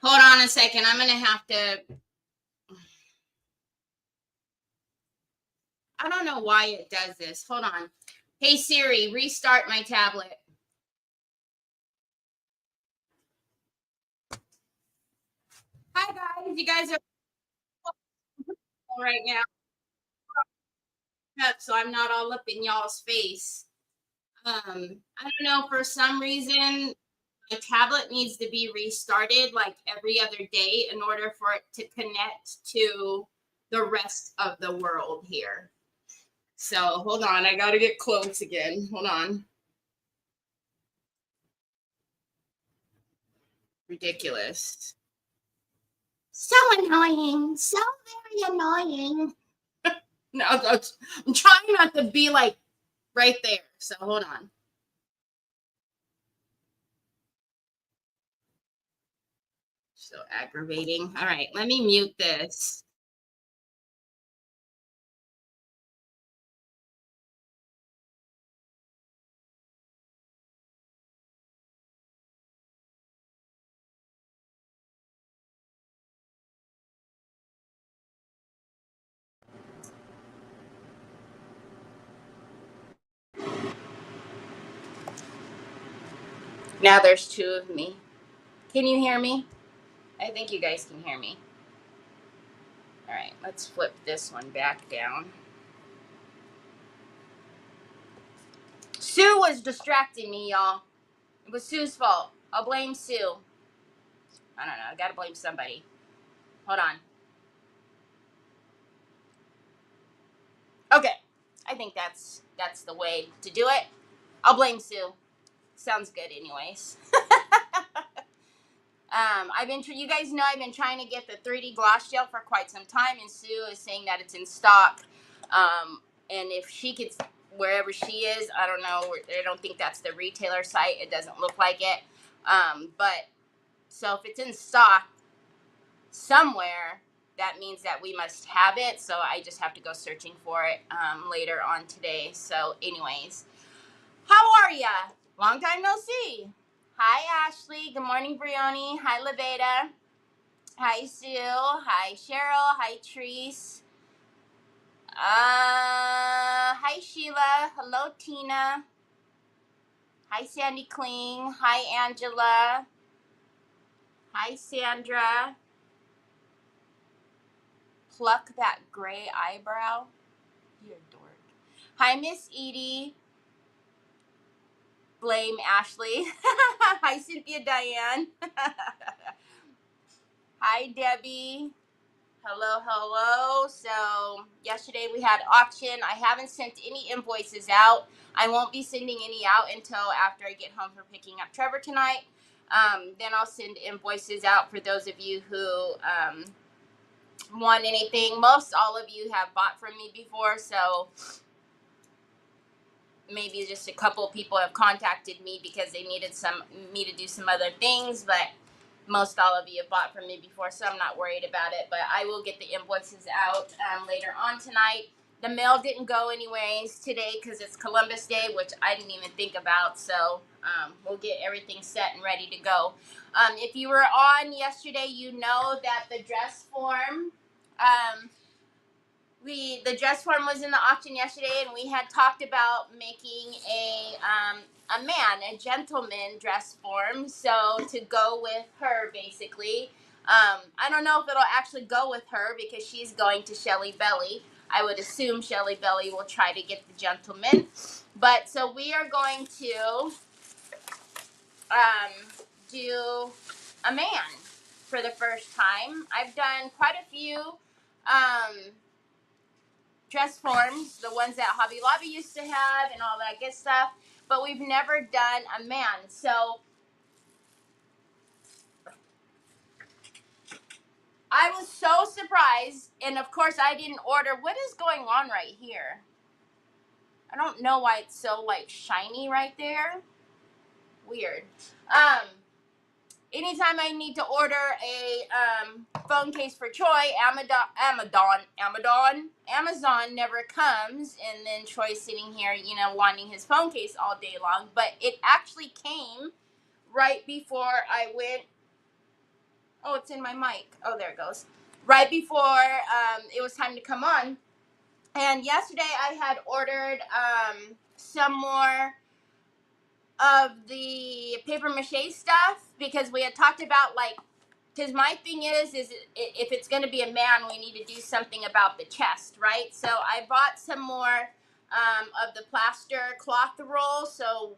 Hold on a second. I'm going to have to. I don't know why it does this. Hold on. Hey Siri, restart my tablet. Hi guys. You guys are right now. So I'm not all up in y'all's face. I don't know. For some reason, the tablet needs to be restarted like every other day in order for it to connect to the rest of the world here. So hold on, I gotta get close again. Hold on. Ridiculous. So annoying. So very annoying. No, I'm trying not to be like right there. So hold on. So aggravating. All right, let me mute this. Now there's two of me. Can you hear me? I think you guys can hear me. All right, let's flip this one back down. Sue was distracting me, y'all. It was Sue's fault. I'll blame Sue. I don't know. I gotta blame somebody. Hold on. Okay. I think that's the way to do it. I'll blame Sue. Sounds good, anyways. You guys know I've been trying to get the 3D gloss gel for quite some time, and Sue is saying that it's in stock. And if she could, wherever she is, I don't know. I don't think that's the retailer site. It doesn't look like it. But so if it's in stock somewhere, that means that we must have it. So I just have to go searching for it later on today. So, anyways, how are ya? Long time no see. Hi, Ashley. Good morning, Brioni. Hi, Leveda. Hi, Sue. Hi, Cheryl. Hi, Treese. Hi, Sheila. Hello, Tina. Hi, Sandy Kling. Hi, Angela. Hi, Sandra. Pluck that gray eyebrow. You're a dork. Hi, Miss Edie. Blame Ashley. Hi, Cynthia Diane. Hi, Debbie. Hello, hello. So yesterday we had auction. I haven't sent any invoices out. I won't be sending any out until after I get home from picking up Trevor tonight. Then I'll send invoices out for those of you who want anything. Most all of you have bought from me before, so maybe just a couple of people have contacted me because they needed me to do some other things, but most all of you have bought from me before, so I'm not worried about it. But I will get the invoices out later on tonight. The mail didn't go anyways today because it's Columbus Day, which I didn't even think about. So we'll get everything set and ready to go. If you were on yesterday, you know that the dress form, the dress form was in the auction yesterday, and we had talked about making a gentleman dress form, so to go with her basically. I don't know if it'll actually go with her because she's going to Shelly Belly. I would assume Shelly Belly will try to get the gentleman, but so we are going to do a man for the first time. I've done quite a few dress forms, the ones that Hobby Lobby used to have and all that good stuff, but we've never done a man. So I was so surprised, and of course I didn't order. What is going on right here? I don't know why it's so like shiny right there. Weird. Anytime I need to order a phone case for Troy, Amazon never comes, and then Troy's sitting here, wanting his phone case all day long. But it actually came right before I went Oh, it's in my mic. Oh, there it goes. Right before it was time to come on. And yesterday I had ordered some more of the paper mache stuff because we had talked about, like, because my thing is if it's going to be a man, we need to do something about the chest, right? So I bought some more of the plaster cloth roll, so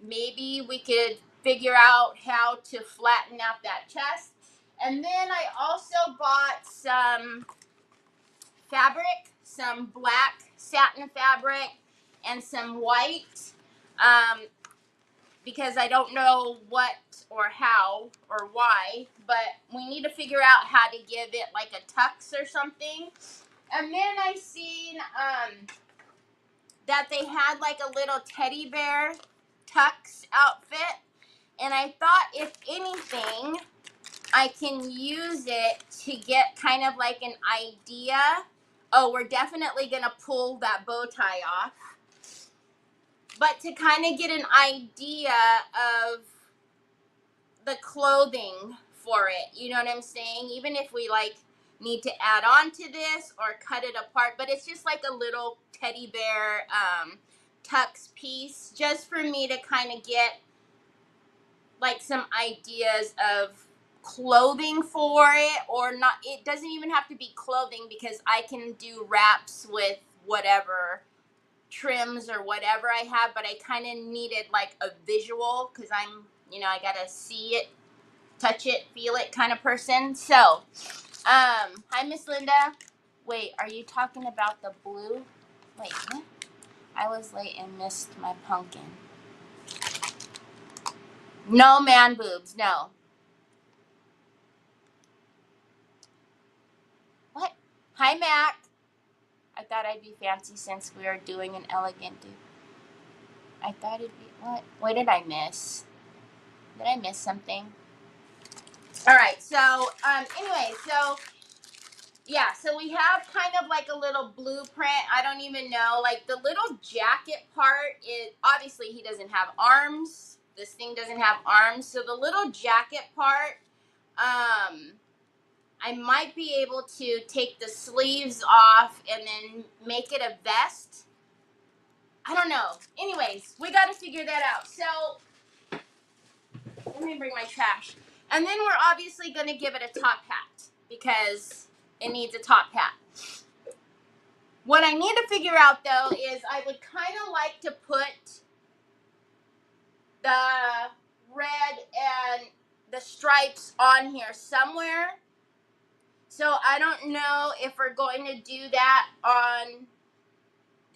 maybe we could figure out how to flatten out that chest. And then I also bought some fabric, some black satin fabric, and some white, because I don't know what or how or why, but we need to figure out how to give it like a tux or something. And then I seen that they had like a little teddy bear tux outfit, and I thought if anything, I can use it to get kind of like an idea. Oh, we're definitely gonna pull that bow tie off, but to kind of get an idea of the clothing for it, you know what I'm saying? Even if we like need to add on to this or cut it apart, but it's just like a little teddy bear tux piece, just for me to kind of get like some ideas of clothing for it. Or not, it doesn't even have to be clothing because I can do wraps with whatever trims or whatever I have, but I kind of needed like a visual because I'm, I gotta see it, touch it, feel it kind of person. So, hi, Miss Linda. Wait, are you talking about the blue? Wait, what? I was late and missed my pumpkin. No man boobs, no. What? Hi, Mac. I thought I'd be fancy since we are doing an elegant dude. I thought it'd be, what? What did I miss? Did I miss something? All right, so, anyway, so, yeah, so we have kind of like a little blueprint. I don't even know, like the little jacket part is, obviously he doesn't have arms. This thing doesn't have arms. So the little jacket part, I might be able to take the sleeves off and then make it a vest. I don't know. Anyways, we got to figure that out. So let me bring my trash. And then we're obviously going to give it a top hat because it needs a top hat. What I need to figure out, though, is I would kind of like to put the red and the stripes on here somewhere. So I don't know if we're going to do that on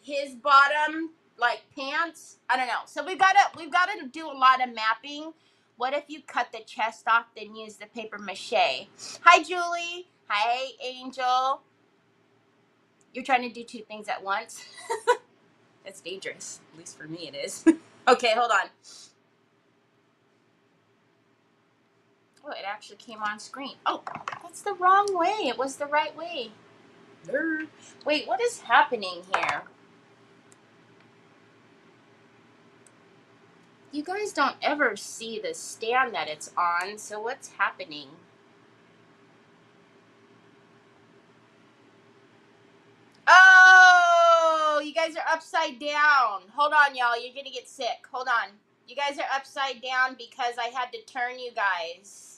his bottom, like pants. I don't know. So we've got to do a lot of mapping. What if you cut the chest off, then use the paper mache? Hi, Julie. Hi, Angel. You're trying to do two things at once. That's dangerous. At least for me, it is. Okay, hold on. Oh, it actually came on screen. Oh, that's the wrong way. It was the right way. Wait, what is happening here? You guys don't ever see the stand that it's on, so what's happening? Oh, you guys are upside down. Hold on, y'all. You're going to get sick. Hold on. You guys are upside down because I had to turn you guys.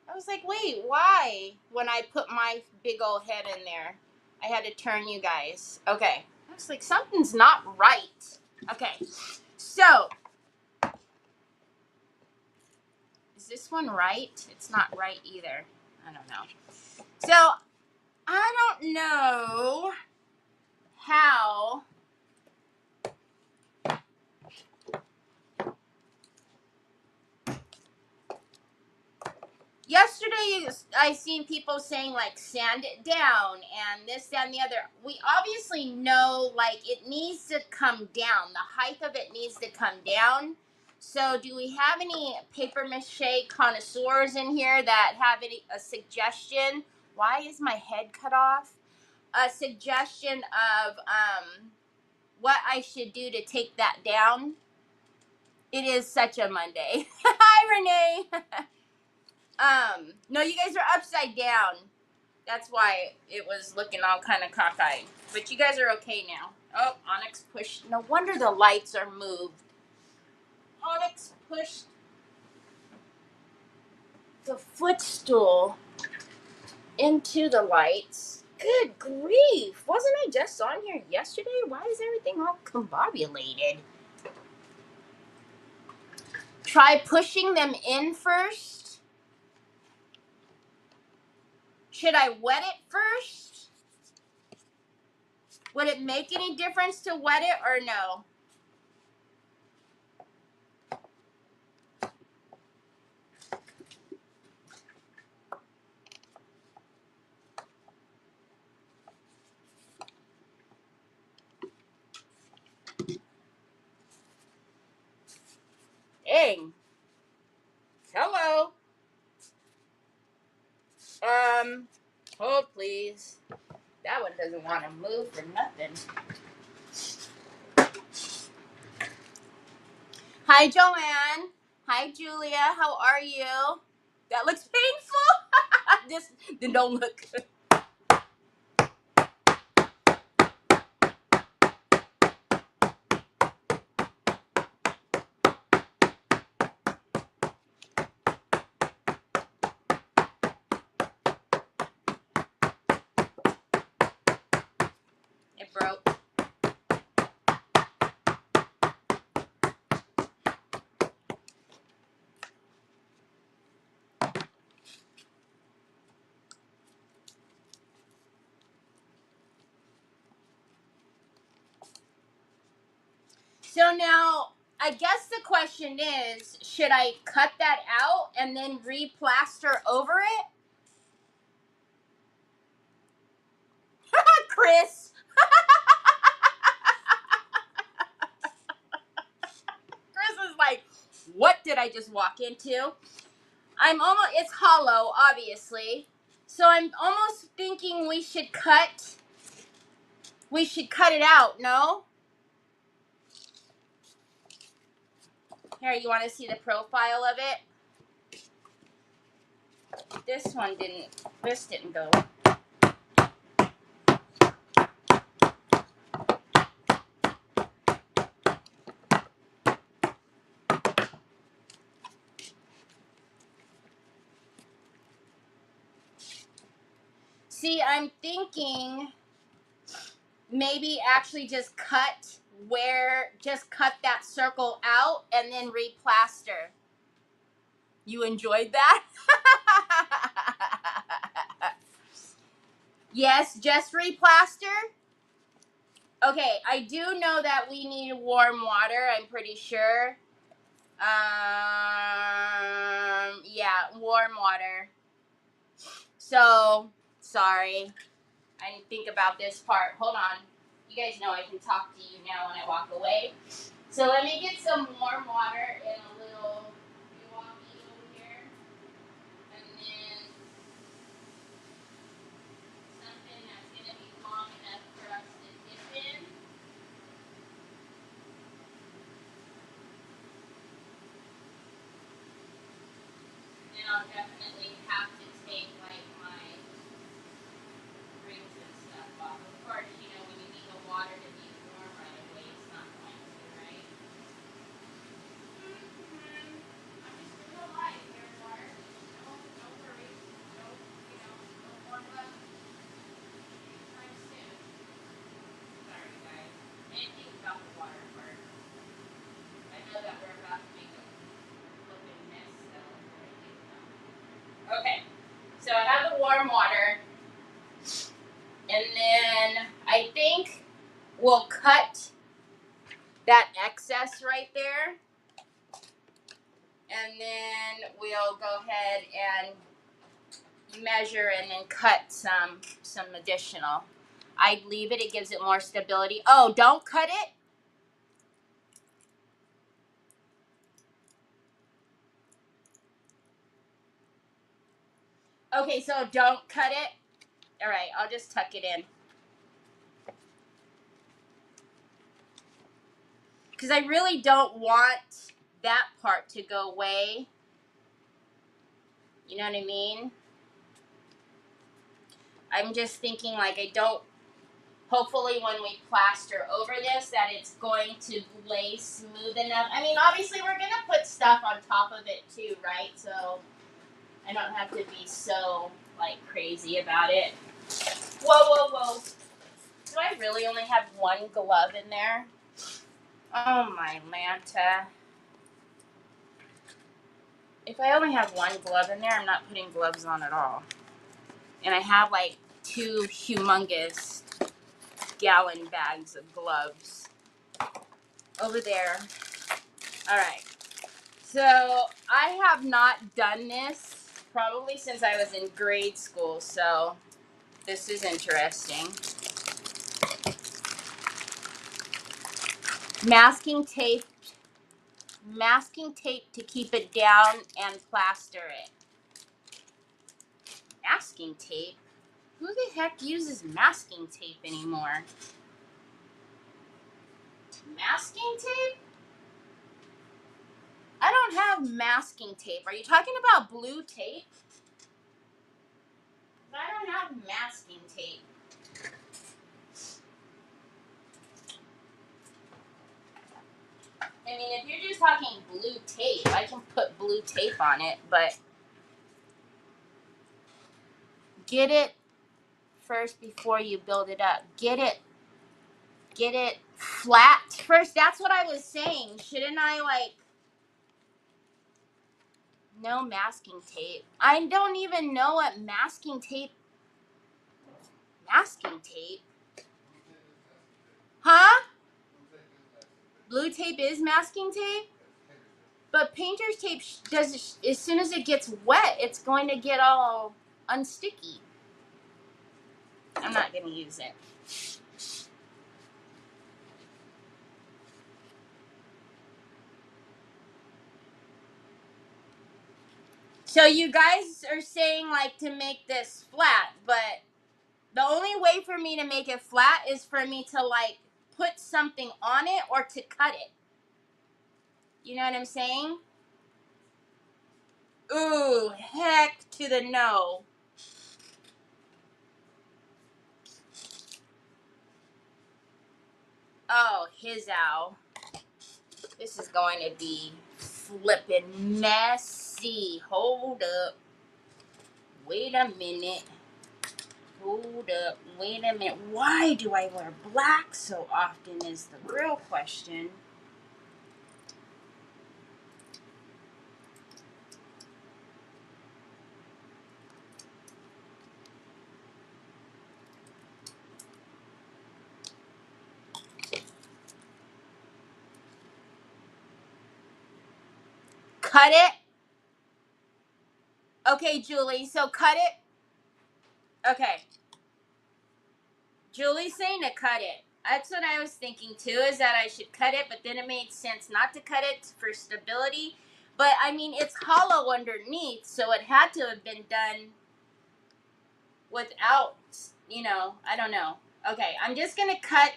I was like, wait, why? When I put my big old head in there, I had to turn you guys. Okay. I was like, something's not right. Okay. So, is this one right? It's not right either. I don't know. So, I don't know how yesterday I seen people saying like sand it down and this, that, and the other. We obviously know like it needs to come down. The height of it needs to come down. So do we have any paper mache connoisseurs in here that have a suggestion? Why is my head cut off? A suggestion of what I should do to take that down. It is such a Monday. Hi, Renee. No, you guys are upside down. That's why it was looking all kind of cockeyed. But you guys are okay now. Oh, Onyx pushed. No wonder the lights are moved. Onyx pushed the footstool into the lights. Good grief. Wasn't I just on here yesterday? Why is everything all combobulated? Try pushing them in first. Should I wet it first? Would it make any difference to wet it or no? Dang. Hello. Hold please. That one doesn't want to move for nothing. Hi, Joanne. Hi, Julia. How are you? That looks painful. This, then don't look. It broke. So now, I guess the question is, should I cut that out and then re-plaster over it? Chris. Chris is like, what did I just walk into? It's hollow, obviously. So I'm almost thinking we should cut it out, no? Here, you want to see the profile of it? This didn't go. See, I'm thinking maybe actually just cut that circle out and then replaster. You enjoyed that? Yes, just replaster. Okay, I do know that we need warm water, I'm pretty sure. Yeah, warm water. So, sorry. I didn't think about this part. Hold on. You guys know I can talk to you now when I walk away. So let me get some warm water in a little Milwaukee over here. And then something that's going to be long enough for us to dip in. And I'll definitely have to take like my rings and stuff off. Of course, you know, when you need the water to be warm right away, it's not going to, right? I'm just a little light here, water. Don't worry. Don't warm up anytime soon. Sorry, guys. I didn't think about the water part. I know that we're about to make a flipping mess, though. Okay, so I have the warm water. And then I think we'll cut that excess right there. And then we'll go ahead and measure and then cut some additional. I'd leave it. It gives it more stability. Oh, don't cut it. Okay, so don't cut it. All right, I'll just tuck it in. Because I really don't want that part to go away. You know what I mean? I'm just thinking like I don't, hopefully when we plaster over this that it's going to lay smooth enough. I mean, obviously we're going to put stuff on top of it too, right? So I don't have to be so like crazy about it. Whoa, whoa, whoa. Do I really only have one glove in there? Oh my Lanta. If I only have one glove in there, I'm not putting gloves on at all. And I have like 2 humongous gallon bags of gloves over there. All right. So I have not done this probably since I was in grade school. So this is interesting. Masking tape to keep it down and plaster it. Masking tape? Who the heck uses masking tape anymore? Masking tape? I don't have masking tape. Are you talking about blue tape? I don't have masking tape. I mean, if you're just talking blue tape, I can put blue tape on it, but get it first before you build it up. Get it flat first. That's what I was saying. Shouldn't I like no masking tape? I don't even know what masking tape. Huh? Blue tape is masking tape? But painter's tape does, as soon as it gets wet, it's going to get all unsticky. I'm not going to use it. So you guys are saying like to make this flat, but the only way for me to make it flat is for me to like put something on it or to cut it. You know what I'm saying? Ooh, heck to the no. Oh, his owl. This is going to be flippin' messy. Hold up. Wait a minute. Hold up. Wait a minute. Why do I wear black so often is the real question. Cut it. Okay, Julie. So cut it. Okay. Julie's saying to cut it. That's what I was thinking too, is that I should cut it, but then it made sense not to cut it for stability. But I mean, it's hollow underneath, so it had to have been done without, I don't know. Okay, I'm just going to cut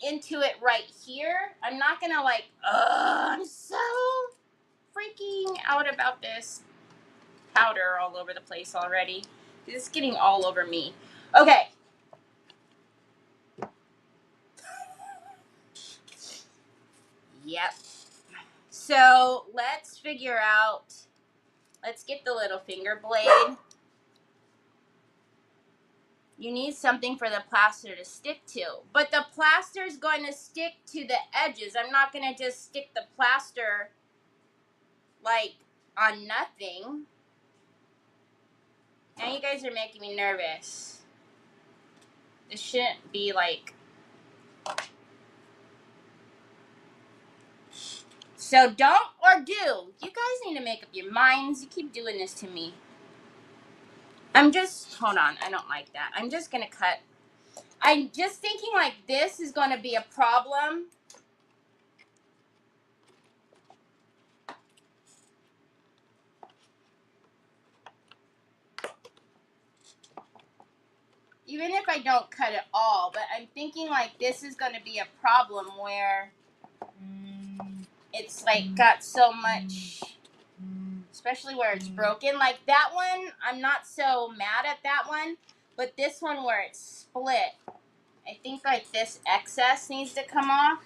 into it right here. I'm not going to I'm so freaking out about this powder all over the place already. It's getting all over me. Okay. Yep. So let's get the little finger blade. You need something for the plaster to stick to. But the plaster is going to stick to the edges. I'm not going to just stick the plaster like on nothing. Now you guys are making me nervous. This shouldn't be like... So don't or do. You guys need to make up your minds. You keep doing this to me. Hold on. I don't like that. I'm just going to cut. I'm just thinking like this is going to be a problem. Even if I don't cut it all, but I'm thinking like this is going to be a problem where it's like got so much especially where it's broken. Like that one, I'm not so mad at that one, but this one where it's split, I think like this excess needs to come off.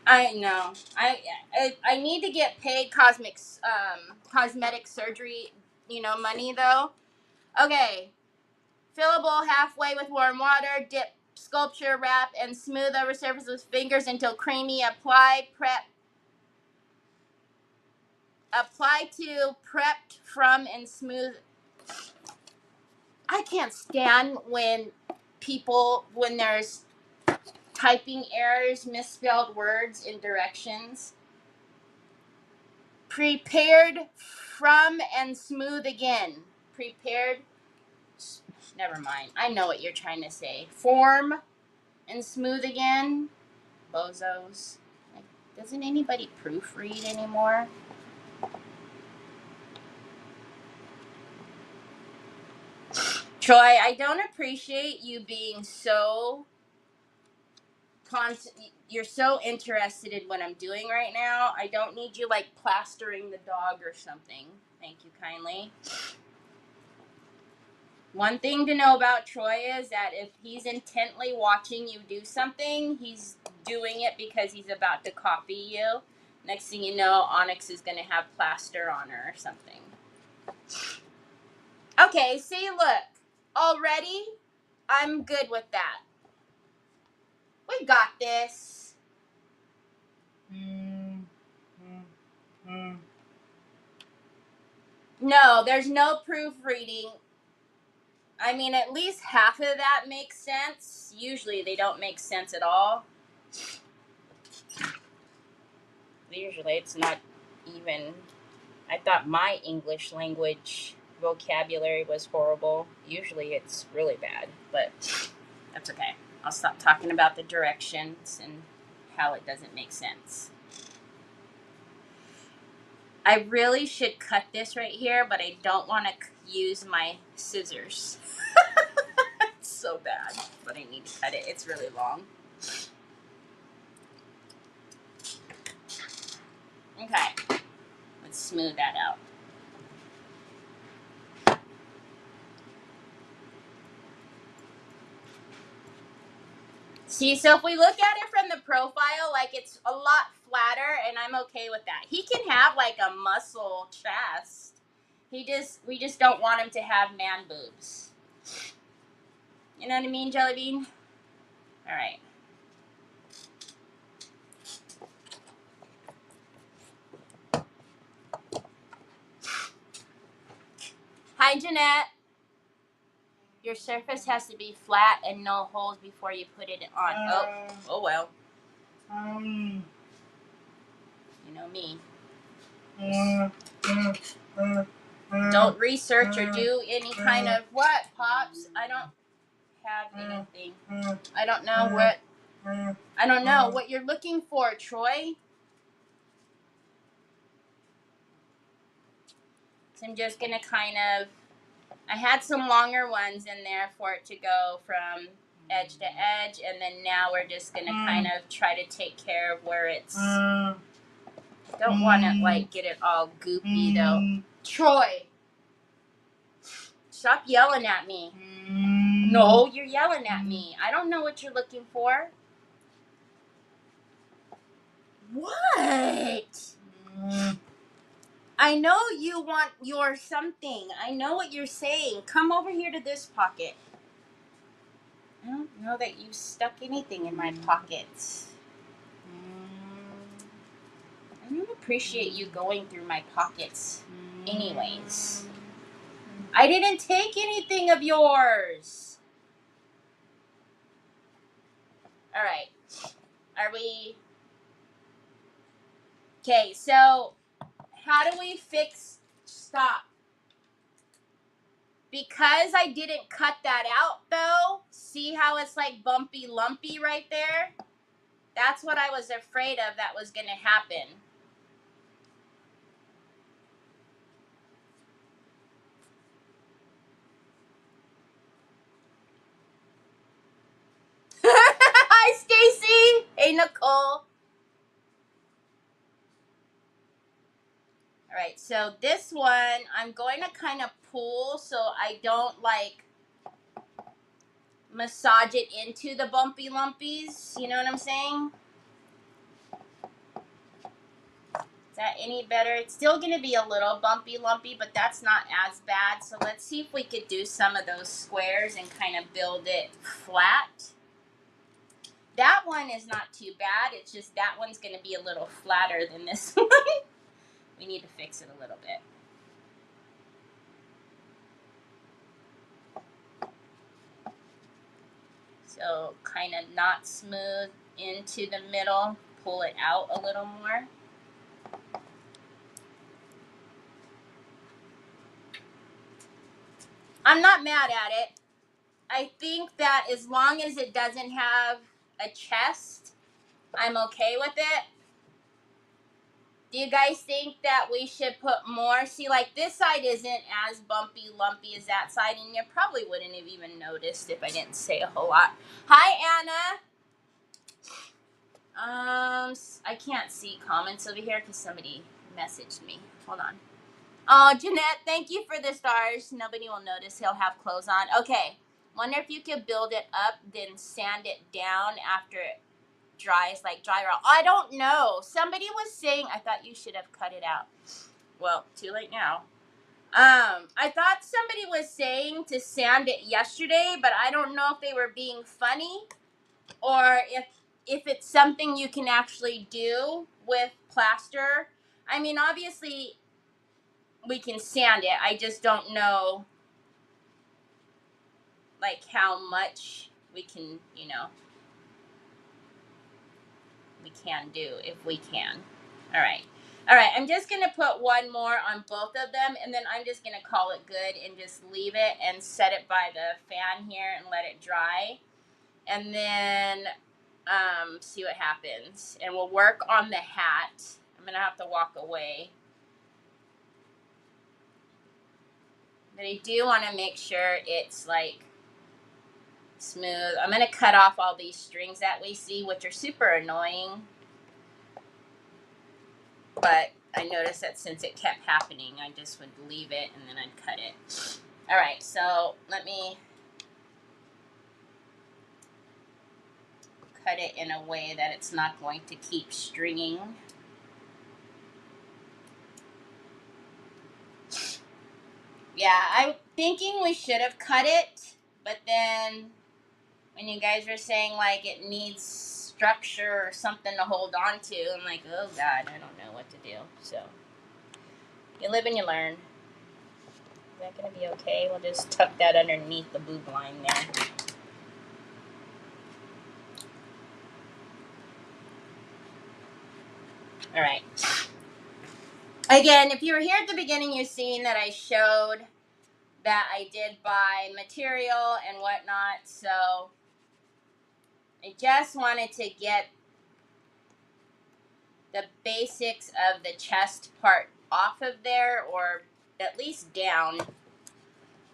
I know. I need to get paid cosmetic surgery, money though. Okay. Fill a bowl halfway with warm water. Dip sculpture wrap and smooth over surface with fingers until creamy. Apply to prepped from and smooth. I can't stand when there's typing errors, misspelled words in directions. Prepared from and smooth again. Prepared. Never mind. I know what you're trying to say. Form and smooth again. Bozos. Like, doesn't anybody proofread anymore? Troy, I don't appreciate you being so you're so interested in what I'm doing right now. I don't need you like plastering the dog or something. Thank you kindly. One thing to know about Troy is that if he's intently watching you do something, he's doing it because he's about to copy you. Next thing you know, Onyx is going to have plaster on her or something. Okay, see, look. Already, I'm good with that. We got this. No, there's no proofreading. I mean, at least half of that makes sense. Usually they don't make sense at all. Usually it's not even. I thought my English language vocabulary was horrible. Usually it's really bad, but that's okay. I'll stop talking about the directions and how it doesn't make sense. I really should cut this right here, but I don't want to use my scissors. It's so bad, but I need to cut it. It's really long. Okay, let's smooth that out. See, so if we look at it from the profile, like it's a lot flatter, and I'm okay with that. He can have like a muscle chest. We just don't want him to have man boobs. You know what I mean, Jellybean? All right. Hi, Jeanette. Your surface has to be flat and no holes before you put it on. Oh well. You know me. Don't research or do any kind of what, Pops? I don't have anything. I don't know what you're looking for, Troy. So I'm just gonna I had some longer ones in there for it to go from edge to edge, and then now we're just gonna kind of try to take care of where it's. I don't want to like get it all goopy though. Troy, stop yelling at me. No, you're yelling at me. I don't know what you're looking for. What? I know you want your something. I know what you're saying. Come over here to this pocket. I don't know that you stuck anything in my pockets. I don't appreciate you going through my pockets anyways. I didn't take anything of yours. All right. Are we... Okay, so how do we fix... Stop. Because I didn't cut that out, though, see how it's like bumpy, lumpy right there? That's what I was afraid of that was going to happen. Okay, Nicole. All right, so this one I'm going to kind of pull so I don't like massage it into the bumpy lumpies. You know what I'm saying? Is that any better? It's still going to be a little bumpy lumpy, but that's not as bad. So let's see if we could do some of those squares and kind of build it flat. That one is not too bad. It's just that one's going to be a little flatter than this one. We need to fix it a little bit. So kind of not smooth into the middle. Pull it out a little more. I'm not mad at it. I think that as long as it doesn't have a chest, I'm okay with it. Do you guys think that we should put more? See, like this side isn't as bumpy, lumpy as that side, and you probably wouldn't have even noticed if I didn't say a whole lot. Hi, Anna. I can't see comments over here because somebody messaged me. Hold on. Oh, Jeanette, thank you for the stars. Nobody will notice. He'll have clothes on. Okay. Wonder if you could build it up, then sand it down after it dries, like dry roll. I don't know. Somebody was saying, I thought you should have cut it out. Well, too late now. I thought somebody was saying to sand it yesterday, but I don't know if they were being funny or if it's something you can actually do with plaster. I mean, obviously we can sand it. I just don't know like how much we can, you know, we can do if we can. All right. All right, I'm just going to put one more on both of them, and then I'm just going to call it good and just leave it and set it by the fan here and let it dry. And then see what happens. And we'll work on the hat. I'm going to have to walk away. But I do want to make sure it's like smooth. I'm going to cut off all these strings that we see, which are super annoying. But I noticed that since it kept happening, I just would leave it and then I'd cut it. All right, so let me cut it in a way that it's not going to keep stringing. Yeah, I'm thinking we should have cut it, but then when you guys were saying like it needs structure or something to hold on to, I'm like, oh God, I don't know what to do. So you live and you learn. Is that going to be okay? We'll just tuck that underneath the boob line there. All right. Again, if you were here at the beginning, you've seen that I showed that I did buy material and whatnot. So I just wanted to get the basics of the chest part off of there, or at least down.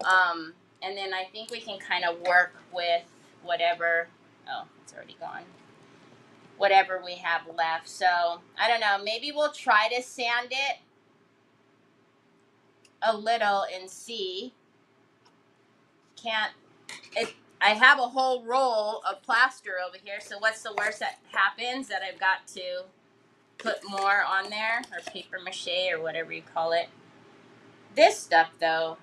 And then I think we can kind of work with whatever. Oh, it's already gone. Whatever we have left. So I don't know. Maybe we'll try to sand it a little and see. Can't it? I have a whole roll of plaster over here. So what's the worst that happens? That I've got to put more on there, or paper mache, or whatever you call it. This stuff though,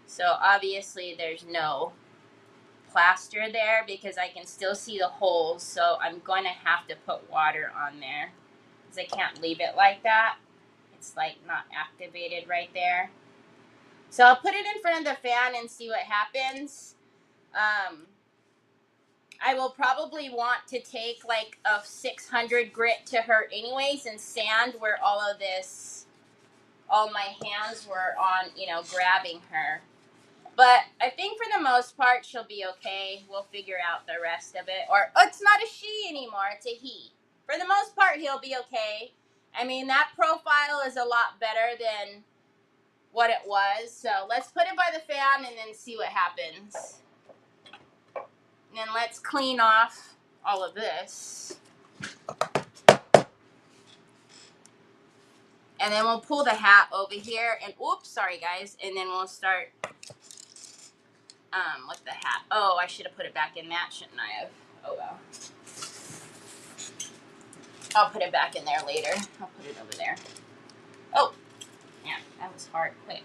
so obviously there's no plaster there because I can still see the holes, so I'm going to have to put water on there because I can't leave it like that. It's like not activated right there. So I'll put it in front of the fan and see what happens. I will probably want to take like a 600 grit to her anyways and sand where all of this, all my hands were on, you know, grabbing her. But I think for the most part, she'll be okay. We'll figure out the rest of it. Or, oh, it's not a she anymore. It's a he. For the most part, he'll be okay. I mean, that profile is a lot better than what it was. So let's put it by the fan and then see what happens. then let's clean off all of this. And then we'll pull the hat over here. And oops, sorry guys. And then we'll start with the hat. Oh, I should have put it back in that, shouldn't I have? Oh well. I'll put it back in there later. I'll put it over there. Oh, yeah, that was hard, quick.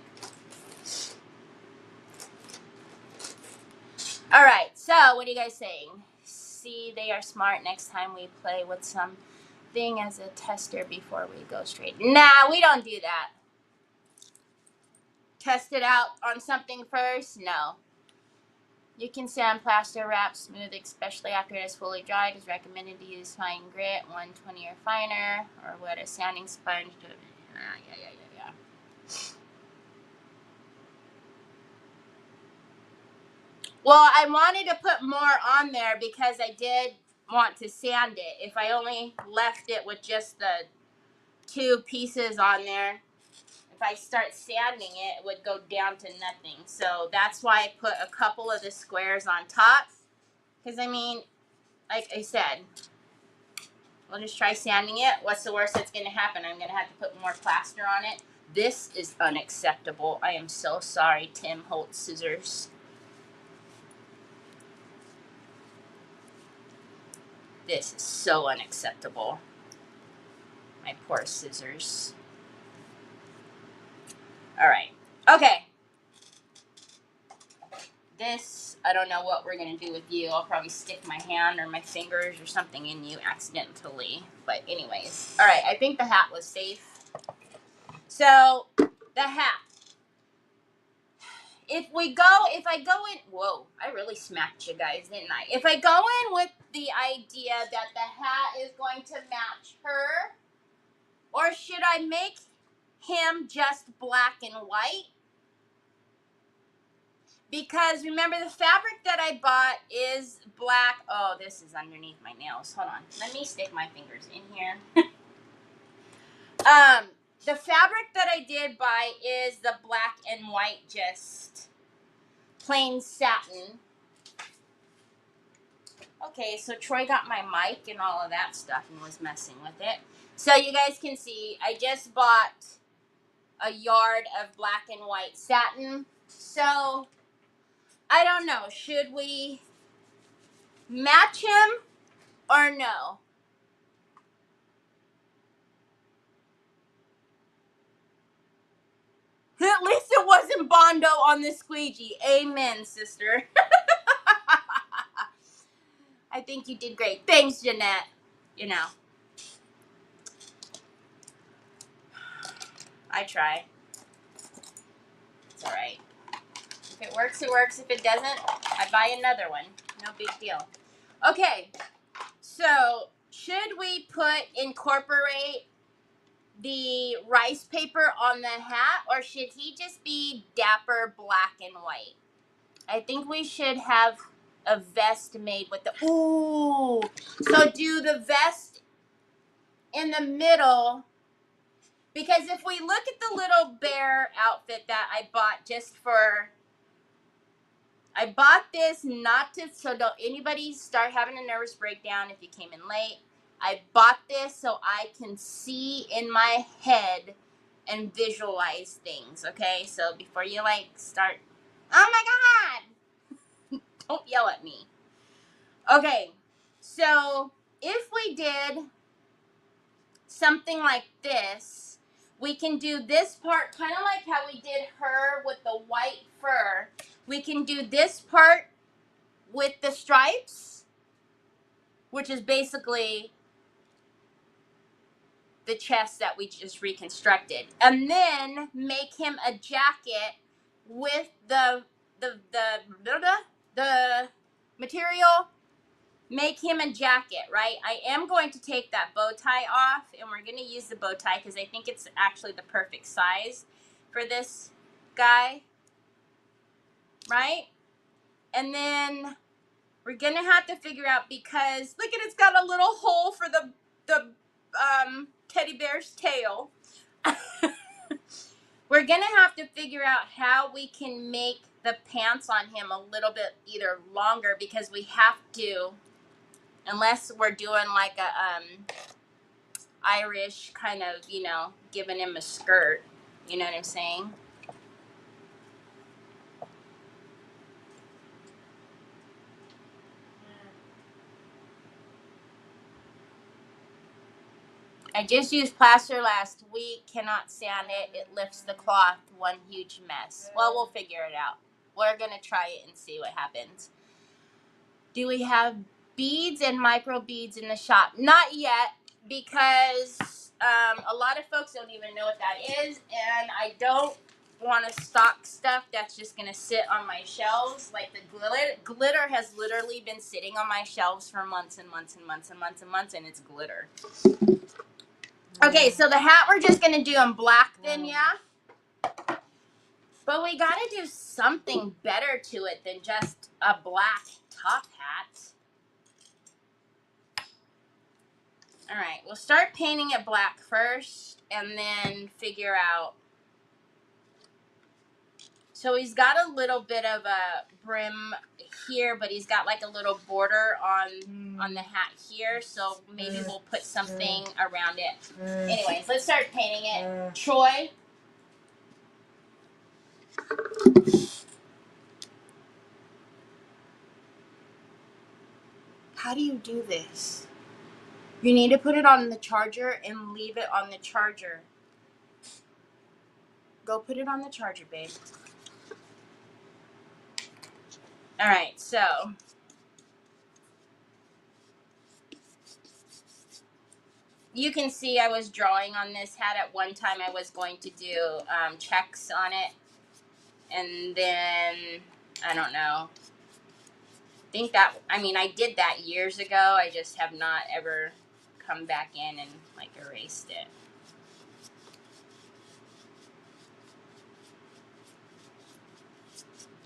All right, so what are you guys saying? See, they are smart. Next time we play with something as a tester before we go straight. Nah, we don't do that. Test it out on something first? No. You can sandplaster wrap smooth, especially after it is fully dried. It's recommended to use fine grit, 120 or finer, or wet a sanding sponge to... Yeah. Well, I wanted to put more on there because I did want to sand it. If I only left it with just the 2 pieces on there, if I start sanding it, it would go down to nothing. So that's why I put a couple of the squares on top. Because, I mean, like I said, we'll just try sanding it. What's the worst that's going to happen? I'm going to have to put more plaster on it. This is unacceptable. I am so sorry, Tim Holtz scissors. This is so unacceptable. My poor scissors. All right. Okay. This, I don't know what we're going to do with you. I'll probably stick my hand or my fingers or something in you accidentally. But anyways. All right. I think the hat was safe. So, the hat. If I go in, whoa, I really smacked you guys, didn't I? If I go in with the idea that the hat is going to match her, or should I make him just black and white? Because remember, the fabric that I bought is black. Oh, this is underneath my nails. Hold on. Let me stick my fingers in here. The fabric that I did buy is the black and white, just plain satin. Okay, so Troy got my mic and all of that stuff and was messing with it. So you guys can see, I just bought a yard of black and white satin. So, I don't know. Should we match him or no? At least it wasn't Bondo on the squeegee. Amen, sister. I think you did great. Thanks, Jeanette. You know. I try. It's alright. If it works, it works. If it doesn't, I buy another one. No big deal. Okay. So, should we incorporate the rice paper on the hat, or should he just be dapper black and white? I think we should have a vest made with the, ooh, so do the vest in the middle, because if we look at the little bear outfit that I bought I bought this not to, so don't anybody start having a nervous breakdown if you came in late. I bought this so I can see in my head and visualize things, okay? So before you start, oh my God, don't yell at me. Okay, so if we did something like this, we can do this part kind of like how we did her with the white fur. We can do this part with the stripes, which is basically the chest that we just reconstructed, and then make him a jacket with the material. Make him a jacket, right? I am going to take that bow tie off, and we're going to use the bow tie because I think it's actually the perfect size for this guy, right? And then we're going to have to figure out, because look at it's got a little hole for the teddy bear's tail. We're going to have to figure out how we can make the pants on him a little bit either longer, because we have to, unless we're doing like a Irish kind of, you know, giving him a skirt. You know what I'm saying? I just used plaster last week. Cannot stand it. It lifts the cloth. One huge mess. Well, we'll figure it out. We're going to try it and see what happens. Do we have beads and micro beads in the shop? Not yet, because a lot of folks don't even know what that is, and I don't want to stock stuff that's just going to sit on my shelves. Like the glitter has literally been sitting on my shelves for months and months and months and months and months, and it's glitter. Okay, so the hat we're just going to do in black then, yeah? But we got to do something better to it than just a black top hat. All right, we'll start painting it black first and then figure out. So he's got a little bit of a brim here, but he's got like a little border on the hat here. So maybe we'll put something around it. Anyways, let's start painting it. Troy. How do you do this? You need to put it on the charger and leave it on the charger. Go put it on the charger, babe. All right, so you can see I was drawing on this hat at one time. I was going to do checks on it. And then, I don't know. I did that years ago. I just have not ever come back in and like erased it.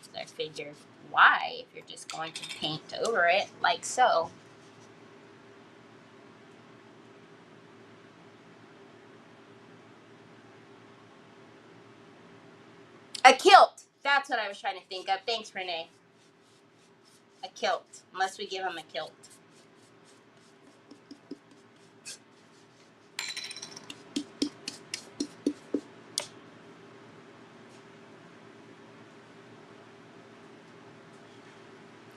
So I figured, why, if you're just going to paint over it like so. A kilt. That's what I was trying to think of. Thanks, Renee. A kilt. Unless we give him a kilt.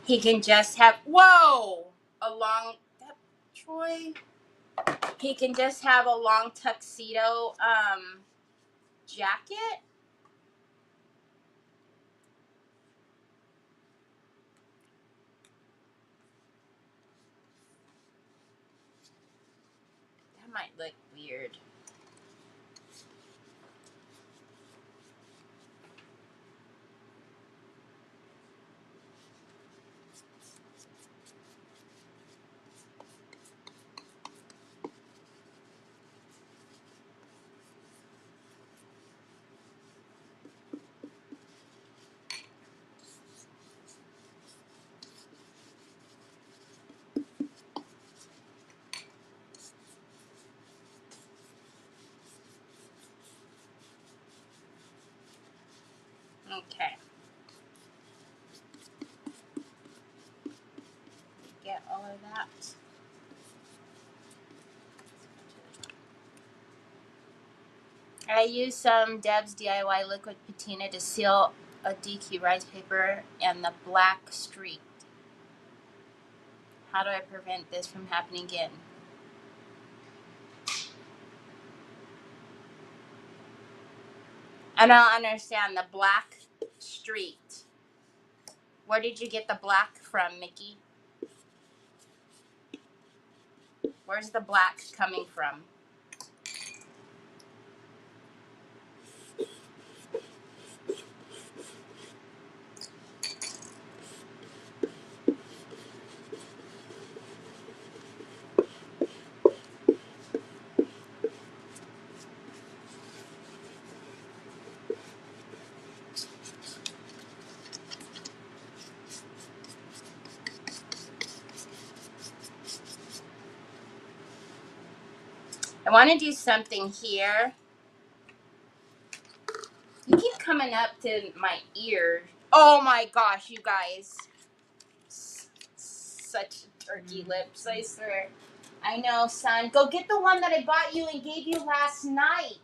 He can just have, whoa, Troy. He can just have a long tuxedo jacket. That might look weird. Okay. Get all of that. I use some Deb's DIY liquid patina to seal a DQ rice paper and the black streak. How do I prevent this from happening again? I don't understand the black streak. Where did you get the black from, Mickey? Where's the black coming from? I want to do something here. You keep coming up to my ear. Oh my gosh, you guys. Such turkey lips, I swear. I know, son. Go get the one that I bought you and gave you last night.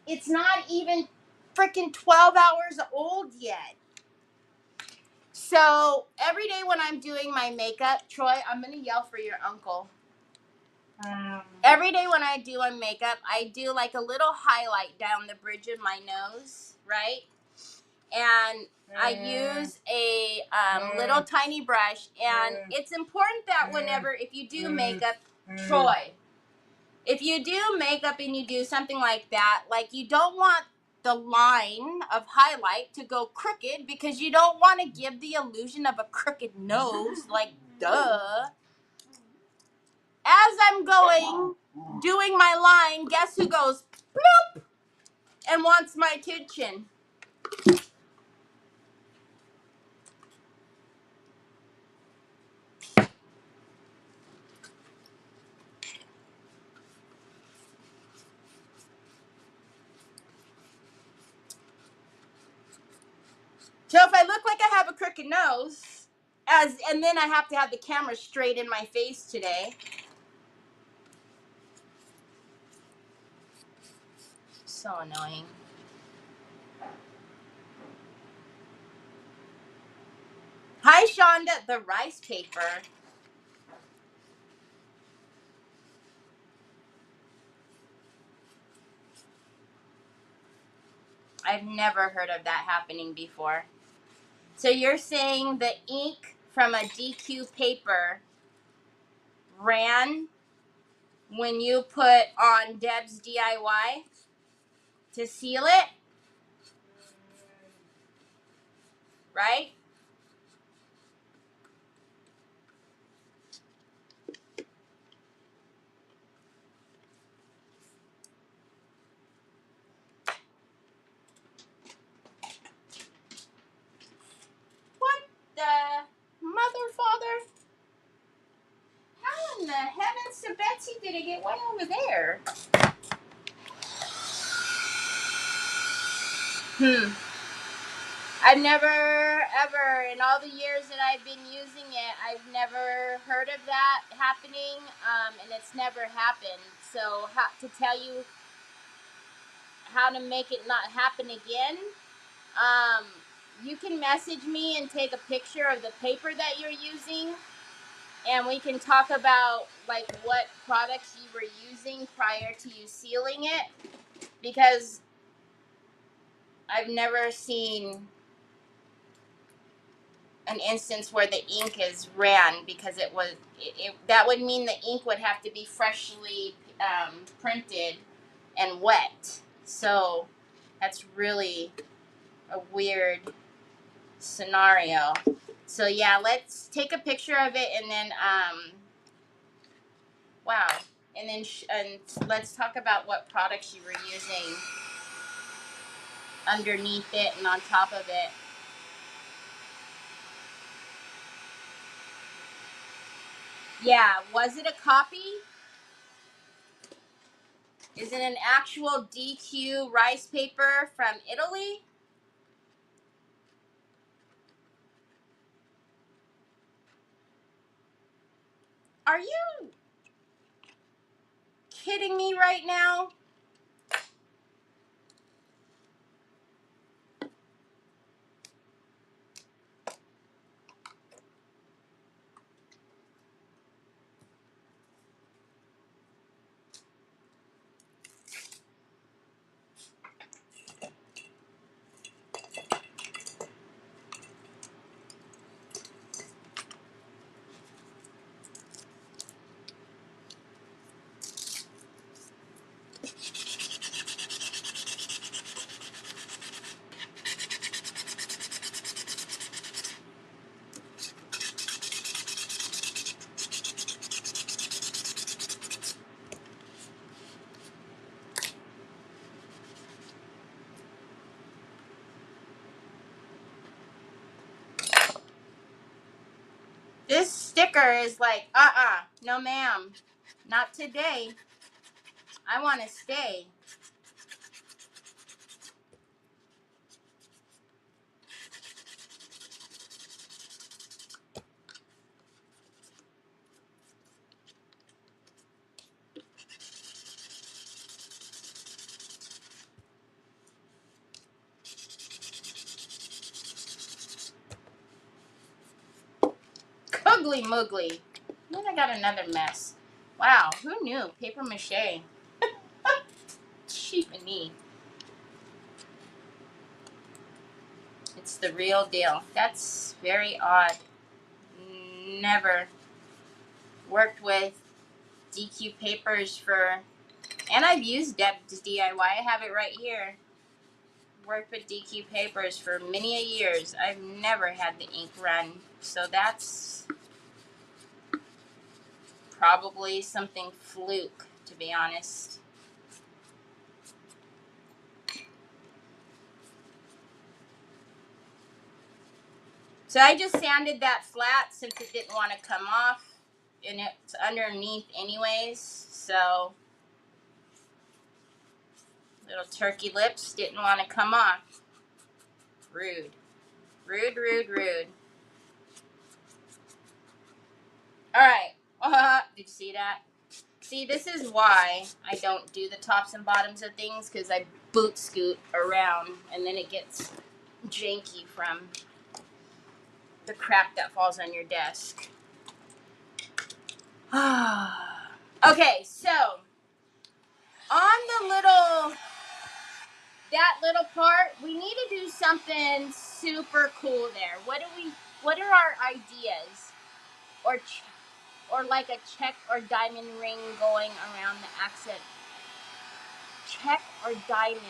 It's not even freaking 12 hours old yet. So every day when I'm doing my makeup, Troy, I'm going to yell for your uncle. Every day when I do my makeup, I do like a little highlight down the bridge of my nose, right? And I use a little tiny brush. And it's important that whenever, if you do makeup, Troy, if you do makeup and you do something like that, like you don't want the line of highlight to go crooked because you don't want to give the illusion of a crooked nose, like duh. As I'm doing my line, guess who goes bloop and wants my attention? So if I look like I have a crooked nose, and then I have to have the camera straight in my face today. So annoying. Hi, Shonda, the rice paper. I've never heard of that happening before. So you're saying the ink from a DQ paper ran when you put on Deb's DIY to seal it, right? What the mother, father? How in the heavens to Betsy did it get way over there? I've never, ever, in all the years that I've been using it, I've never heard of that happening, and it's never happened. So to tell you how to make it not happen again, you can message me and take a picture of the paper that you're using, and we can talk about like what products you were using prior to you sealing it, because I've never seen an instance where the ink is ran, because that would mean the ink would have to be freshly printed and wet. So that's really a weird scenario. So yeah, let's take a picture of it, and then wow, and then and let's talk about what products you were using underneath it and on top of it. Yeah, was it a copy? Is it an actual DQ rice paper from Italy? Are you kidding me right now? This sticker is like, no ma'am, not today. I want to stay. Ugly moogly. Then I got another mess. Wow, who knew? Paper mache. Cheap and me. It's the real deal. That's very odd. Never worked with DQ papers for, and I've used Deb's DIY. I have it right here. Worked with DQ papers for many a years. I've never had the ink run. So that's probably something fluke, to be honest. So I just sanded that flat since it didn't want to come off. And it's underneath anyways. So little turkey lips didn't want to come off. Rude. Rude, rude, rude. Alright. Did you see that? See, this is why I don't do the tops and bottoms of things, because I boot scoot around and then it gets janky from the crap that falls on your desk. Okay, so on the that little part, we need to do something super cool there. What are our ideas? Or like a check or diamond ring going around the accent. Check or diamond.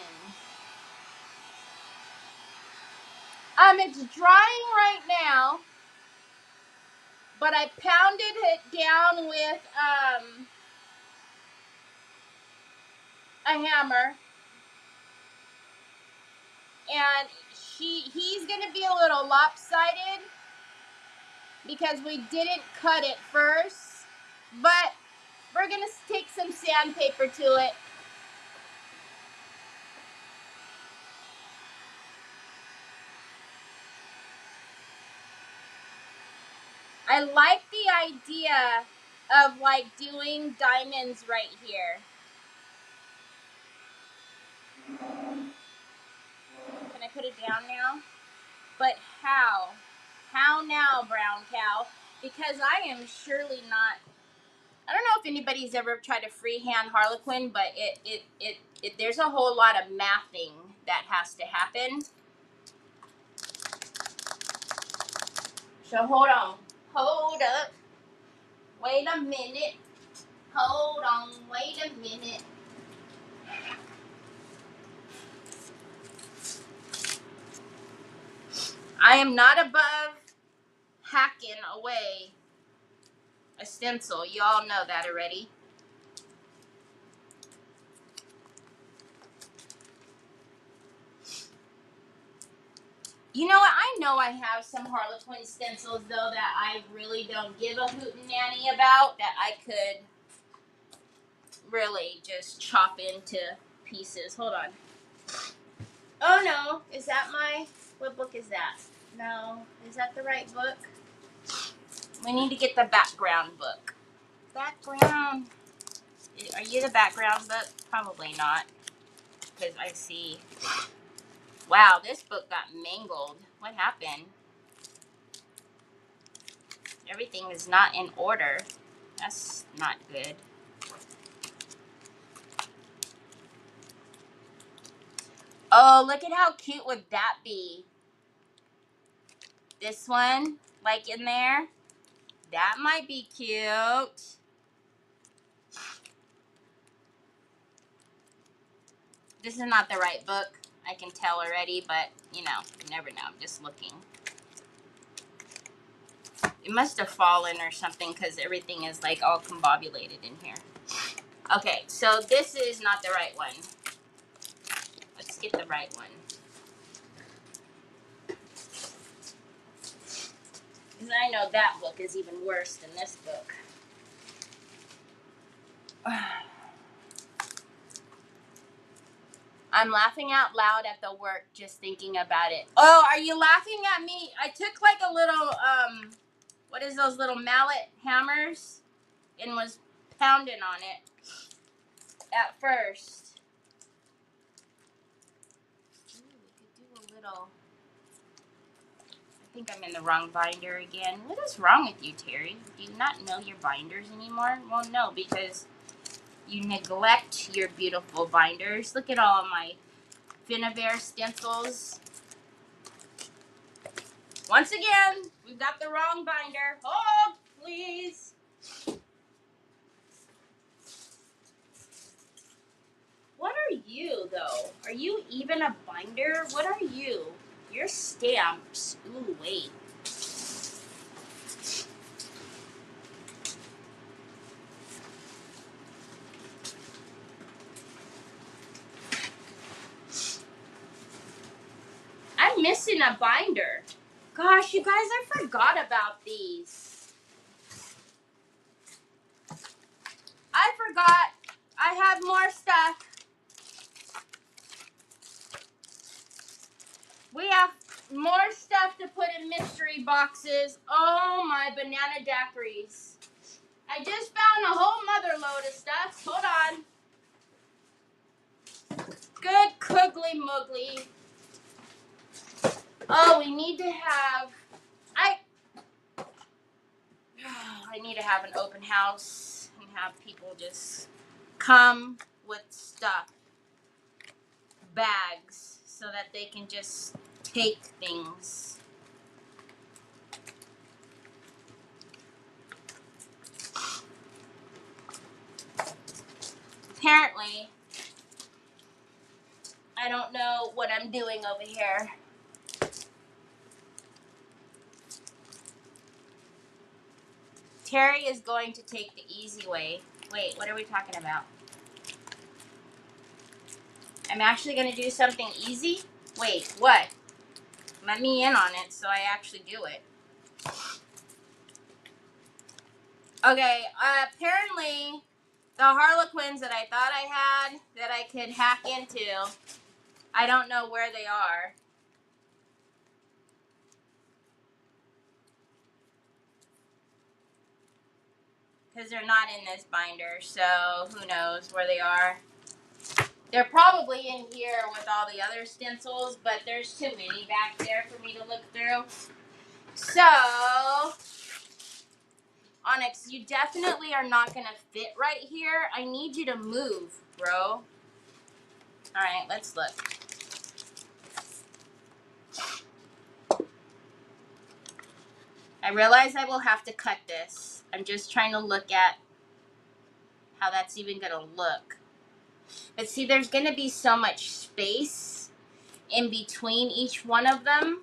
It's drying right now, but I pounded it down with a hammer, and he's gonna be a little lopsided because we didn't cut it first, but we're gonna take some sandpaper to it. I like the idea of like doing diamonds right here. Can I put it down now? But how? How now, brown cow? Because I am surely not. I don't know if anybody's ever tried to freehand Harlequin, but there's a whole lot of mathing that has to happen. So hold on. Hold up. Wait a minute. Hold on. Wait a minute. I am not above hacking away a stencil. You all know that already. You know what? I know I have some Harlequin stencils, though, that I really don't give a hootenanny about, that I could really just chop into pieces. Hold on. Oh, no. Is that what book is that? No. Is that the right book? We need to get the background book. Background. Are you the background book? Probably not. Because I see. Wow, this book got mangled. What happened? Everything is not in order. That's not good. Oh, look at how cute would that be. This one, like in there. That might be cute. This is not the right book. I can tell already, but, you know, you never know. I'm just looking. It must have fallen or something because everything is, like, all combobulated in here. Okay, so this is not the right one. Let's get the right one. Because I know that book is even worse than this book. I'm laughing out loud at the work just thinking about it. Oh, are you laughing at me? I took like a little, what is those little mallet hammers and was pounding on it at first. Ooh, we could do a little, I think I'm in the wrong binder again. What is wrong with you, Terry? Do you not know your binders anymore? Well, no, because you neglect your beautiful binders. Look at all of my Finnabair stencils. Once again, we've got the wrong binder. Hold, please. What are you, though? Are you even a binder? What are you? You're stamps. Ooh, wait. I'm missing a binder. Gosh, you guys, I forgot about these. I forgot. I have more stuff. We have more stuff to put in mystery boxes. Oh, my banana daiquiris. I just found a whole mother load of stuff. Hold on. Good Coogly Moogly. Oh, we need to have... I need to have an open house and have people just come with stuff. Bags. So that they can just take things. Apparently, I don't know what I'm doing over here. Terry is going to take the easy way. Wait, what are we talking about? I'm actually going to do something easy? Wait, what? Let me in on it so I actually do it. Okay, apparently the Harlequins that I thought I had that I could hack into, I don't know where they are. Because they're not in this binder, so who knows where they are. They're probably in here with all the other stencils, but there's too many back there for me to look through. So, Onyx, you definitely are not going to fit right here. I need you to move, bro. Alright, let's look. I realize I will have to cut this. I'm just trying to look at how that's even going to look. But see, there's going to be so much space in between each one of them.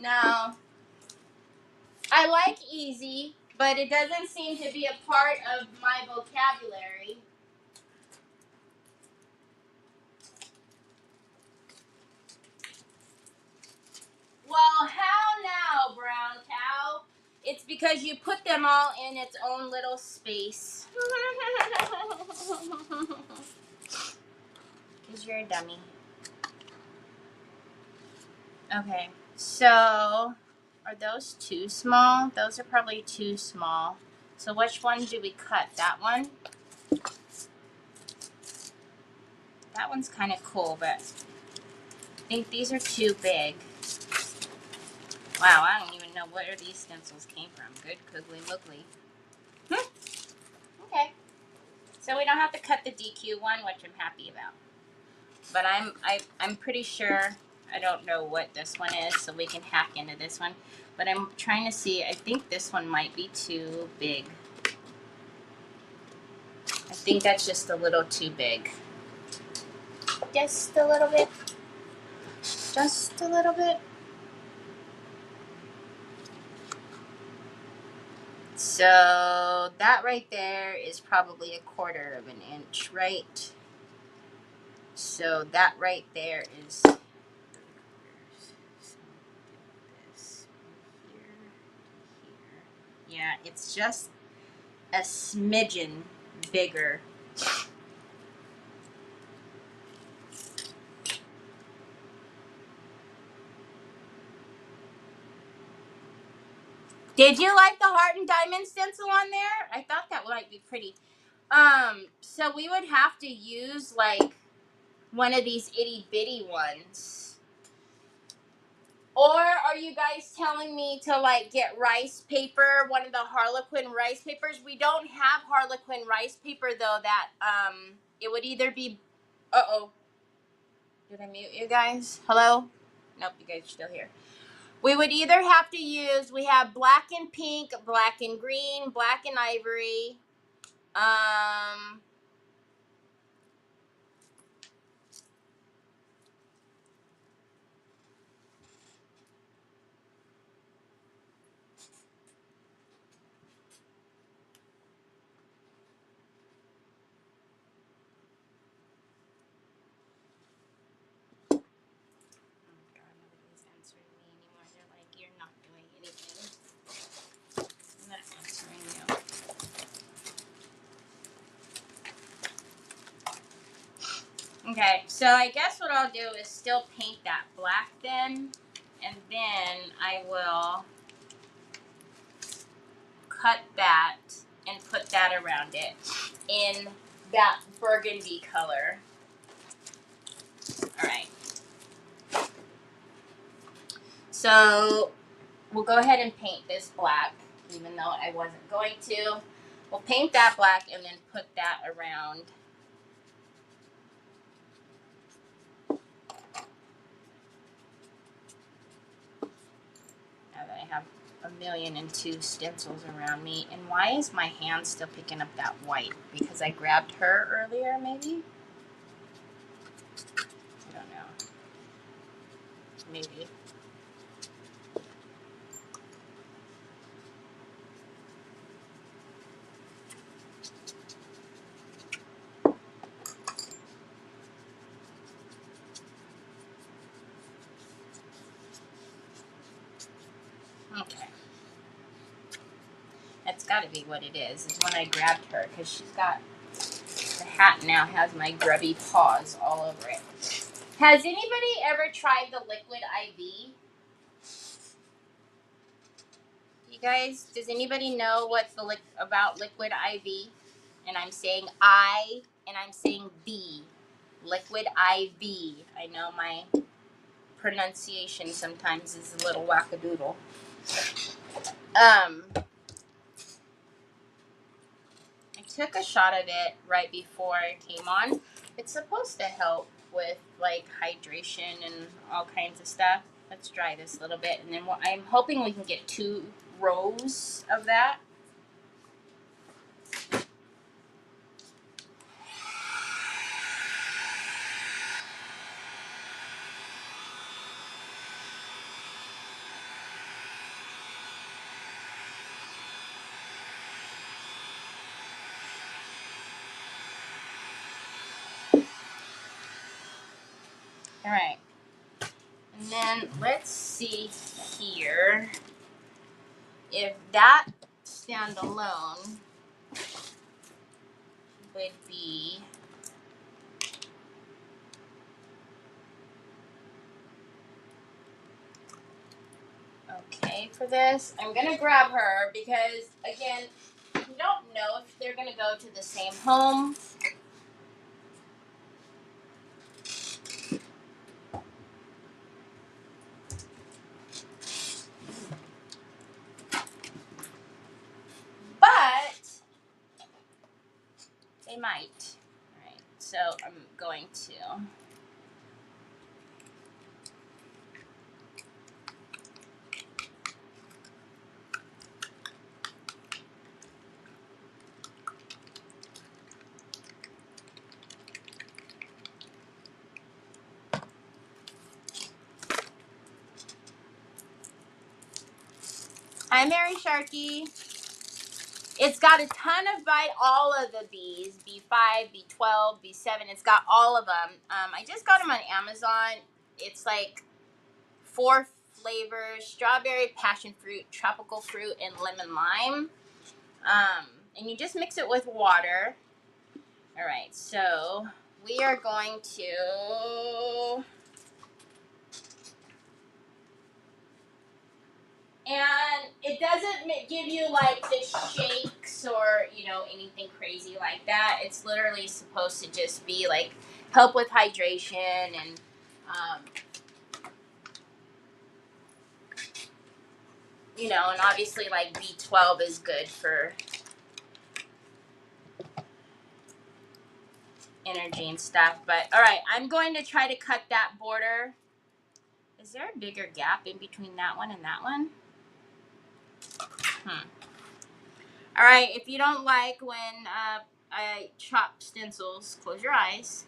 Now, I like easy, but it doesn't seem to be a part of my vocabulary. Well, how now, brown cow? It's because you put them all in its own little space. Because you're a dummy. Okay, so are those too small? Those are probably too small. So which one do we cut? That one? That one's kind of cool, but I think these are too big. Wow, I don't even know where these stencils came from. Good Coogly Moogly. Okay. So we don't have to cut the DQ one, which I'm happy about. But I'm pretty sure, I don't know what this one is, so we can hack into this one. But I'm trying to see, I think this one might be too big. I think that's just a little too big. Just a little bit. Just a little bit. So that right there is probably 1/4 of an inch, right? So that right there is Yeah, it's just a smidgen bigger. Did you like the heart and diamond stencil on there? I thought that might be pretty. So we would have to use like one of these itty bitty ones. Or are you guys telling me to like get rice paper, one of the Harlequin rice papers? We don't have Harlequin rice paper though. That it would either be. Did I mute you guys? Hello? Nope, you guys are still here. We would either have to use. We have black and pink, black and green, black and ivory. God, nobody's answering me anymore. They're like, you're not doing anything. I'm not answering you. Okay, so I guess what I'll do is still paint that black then, and then I will cut that and put that around it in that burgundy color. All right. So we'll go ahead and paint this black, even though I wasn't going to. We'll paint that black and then put that around. Now that I have 1,000,002 stencils around me. And why is my hand still picking up that white? Because I grabbed her earlier, maybe? I don't know. Maybe. Okay. That's got to be what it is when I grabbed her, because she's got, the hat now has my grubby paws all over it. Has anybody ever tried the Liquid IV? You guys, does anybody know what's about Liquid IV? And I'm saying I, and I'm saying the. Liquid IV. I know my pronunciation sometimes is a little wackadoodle. I took a shot of it right before I came on. It's supposed to help with like hydration and all kinds of stuff. Let's dry this a little bit, and then I'm hoping we can get 2 rows of that. All right. And then let's see here if that standalone would be okay for this. I'm gonna grab her because again, we don't know if they're gonna go to the same home. But they might. Alright, so I'm going to Hi Mary Sharkey. It's got a ton of all of the B's, B5, B12, B7. It's got all of them. I just got them on Amazon. It's like flavors: strawberry, passion fruit, tropical fruit, and lemon lime. And you just mix it with water. All right, so we are going to, and it doesn't give you like the shakes or, you know, anything crazy like that. It's literally supposed to just be like help with hydration and, you know, and obviously like B12 is good for energy and stuff. But all right, I'm going to try to cut that border. Is there a bigger gap in between that one and that one? All right, if you don't like when I chop stencils, close your eyes.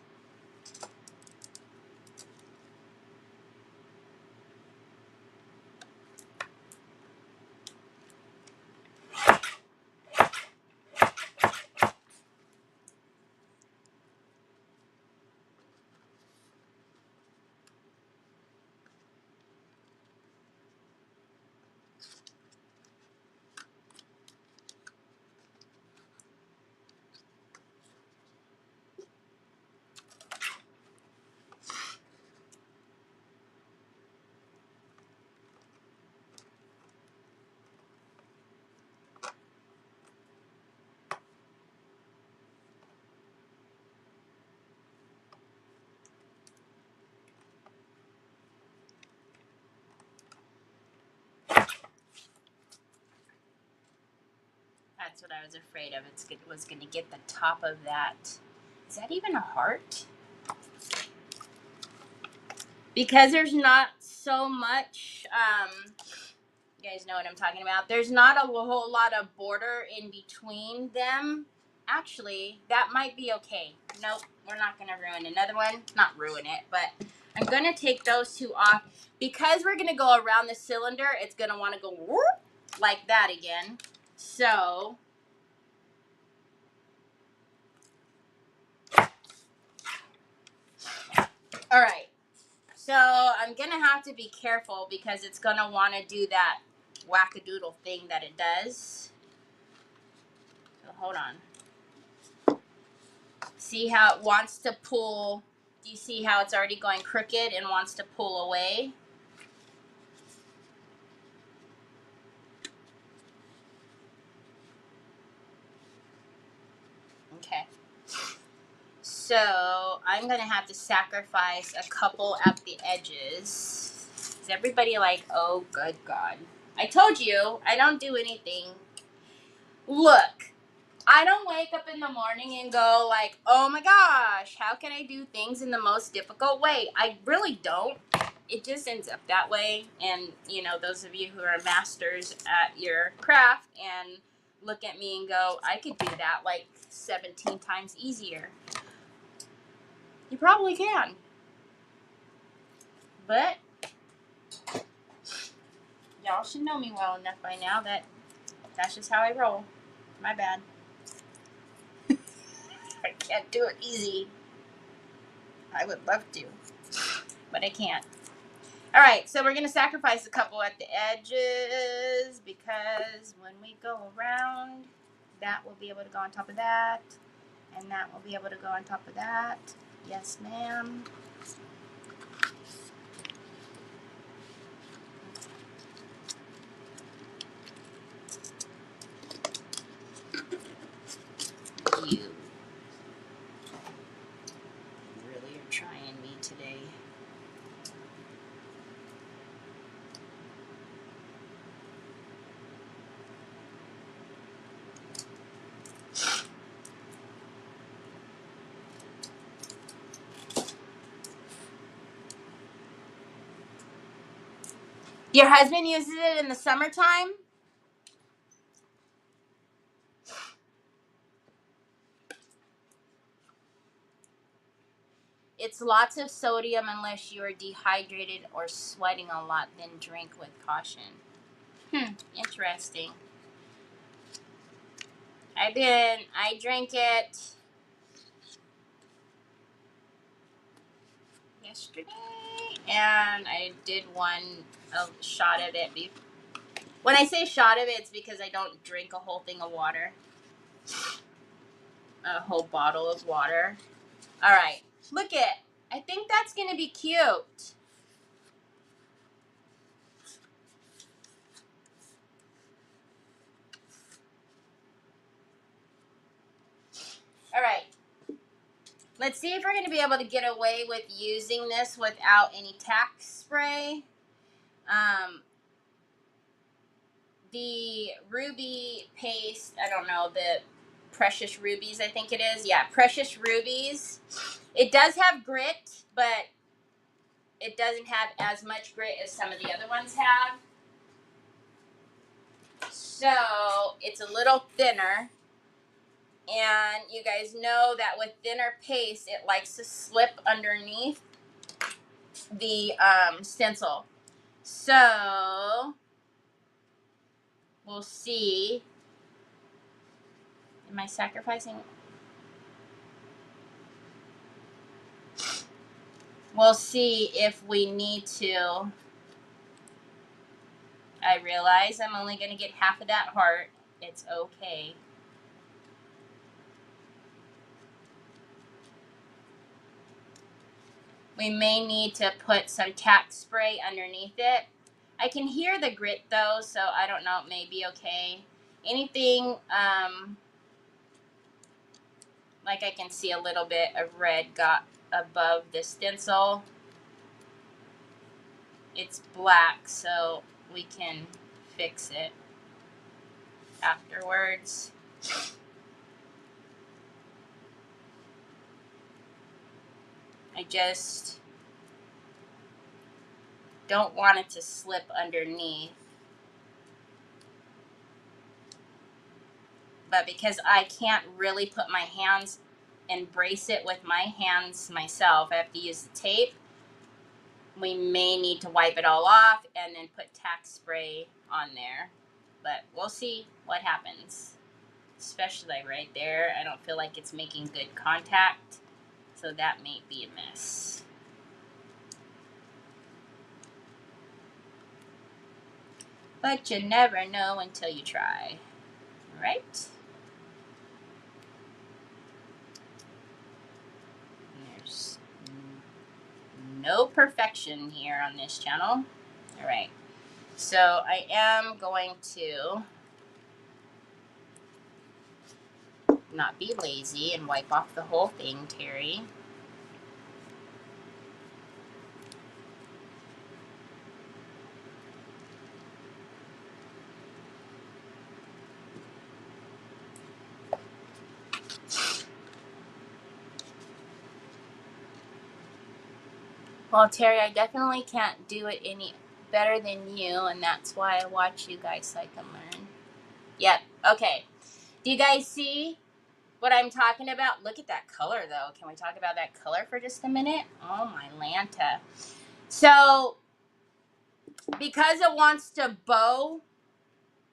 That's what I was afraid of. It was going to get the top of that. Is that even a heart? Because there's not so much, you guys know what I'm talking about. There's not a whole lot of border in between them. Actually, that might be okay. Nope, we're not going to ruin another one. Not ruin it, but I'm going to take those two off. Because we're going to go around the cylinder, it's going to want to go whoop, like that again. So all right. So I'm going to have to be careful because it's going to want to do that wackadoodle thing that it does. So hold on. See how it wants to pull? Do you see how it's already going crooked and wants to pull away? Okay. So I'm going to have to sacrifice a couple at the edges. Is everybody like, oh, good God. I told you, I don't do anything. Look, I don't wake up in the morning and go like, oh my gosh, how can I do things in the most difficult way? I really don't. It just ends up that way. And, you know, those of you who are masters at your craft and look at me and go, I could do that like 17 times easier. You probably can. But y'all should know me well enough by now that that's just how I roll. My bad. I can't do it easy. I would love to, but I can't. All right, so we're going to sacrifice a couple at the edges because when we go around, that will be able to go on top of that, and that will be able to go on top of that. Yes, ma'am. You really are trying me today. Your husband uses it in the summertime? It's lots of sodium unless you are dehydrated or sweating a lot, then drink with caution. Interesting. I drank it yesterday, and I did a shot of it. When I say shot of it, it's because I don't drink a whole thing of water. A whole bottle of water. All right. Look it. I think that's going to be cute. All right. Let's see if we're going to be able to get away with using this without any tack spray. The ruby paste, I don't know, the Precious Rubies, I think it is. Yeah, Precious Rubies. It does have grit, but it doesn't have as much grit as some of the other ones have. So it's a little thinner. And you guys know that with thinner paste, it likes to slip underneath the stencil. So we'll see. Am I sacrificing? We'll see if we need to. I realize I'm only going to get half of that heart. It's okay. We may need to put some tack spray underneath it. I can hear the grit though, so I don't know. It may be okay. Anything, like I can see a little bit of red got above the stencil. It's black, so we can fix it afterwards. I just don't want it to slip underneath. But because I can't really put my hands and brace it with my hands myself, I have to use the tape. We may need to wipe it all off and then put tack spray on there. But we'll see what happens. Especially right there. I don't feel like it's making good contact. So that may be a mess. But you never know until you try. Right? There's no perfection here on this channel. All right. So I am going to not be lazy and wipe off the whole thing, Terry. Well, Terry, I definitely can't do it any better than you, and that's why I watch you guys so I can learn. Yep. Okay. Do you guys see what I'm talking about? Look at that color, though. Can we talk about that color for just a minute? Oh, my Lanta. So, because it wants to bow,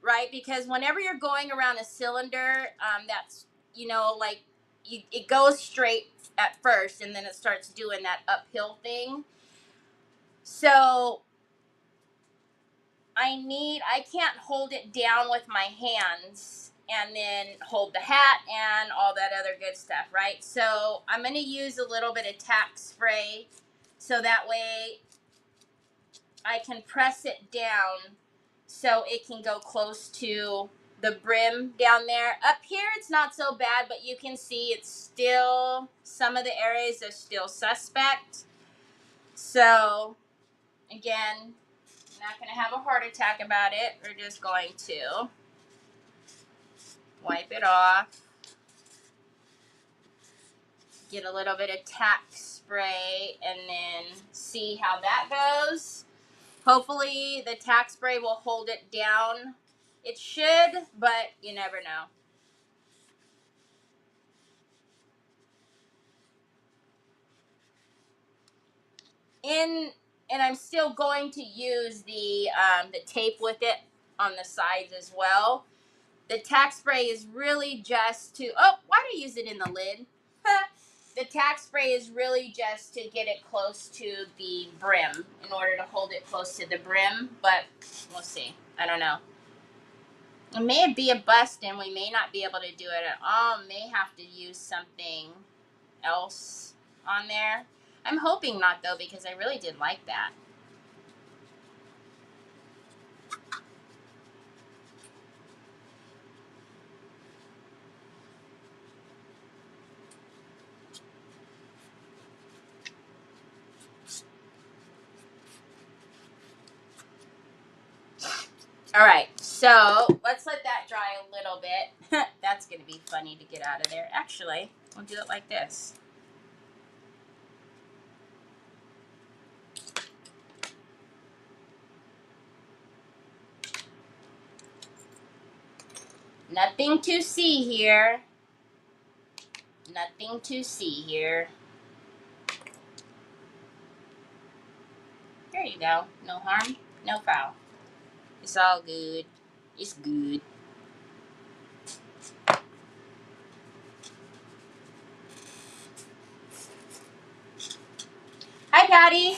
right? Because whenever you're going around a cylinder, that's, like, it goes straight at first, and then it starts doing that uphill thing. So I can't hold it down with my hands and then hold the hat and all that other good stuff, right? So I'm going to use a little bit of tack spray so that way I can press it down so it can go close to the brim down there. Up here it's not so bad, but you can see it's still, some of the areas are still suspect. So again, not going to have a heart attack about it. We're just going to wipe it off. Get a little bit of tack spray and then see how that goes. Hopefully the tack spray will hold it down. It should, but you never know. And I'm still going to use the tape with it on the sides as well. The tack spray is really just to, oh, why do I use it in the lid? the tack spray is really just to get it close to the brim in order to hold it close to the brim, but we'll see. I don't know. It may be a bust and we may not be able to do it at all. May have to use something else on there. I'm hoping not though, because I really did like that. All right, so let's let that dry a little bit. That's going to be funny to get out of there. Actually, we'll do it like this. Nothing to see here. Nothing to see here. There you go. No harm, no foul. It's all good. It's good. Hi, Patty.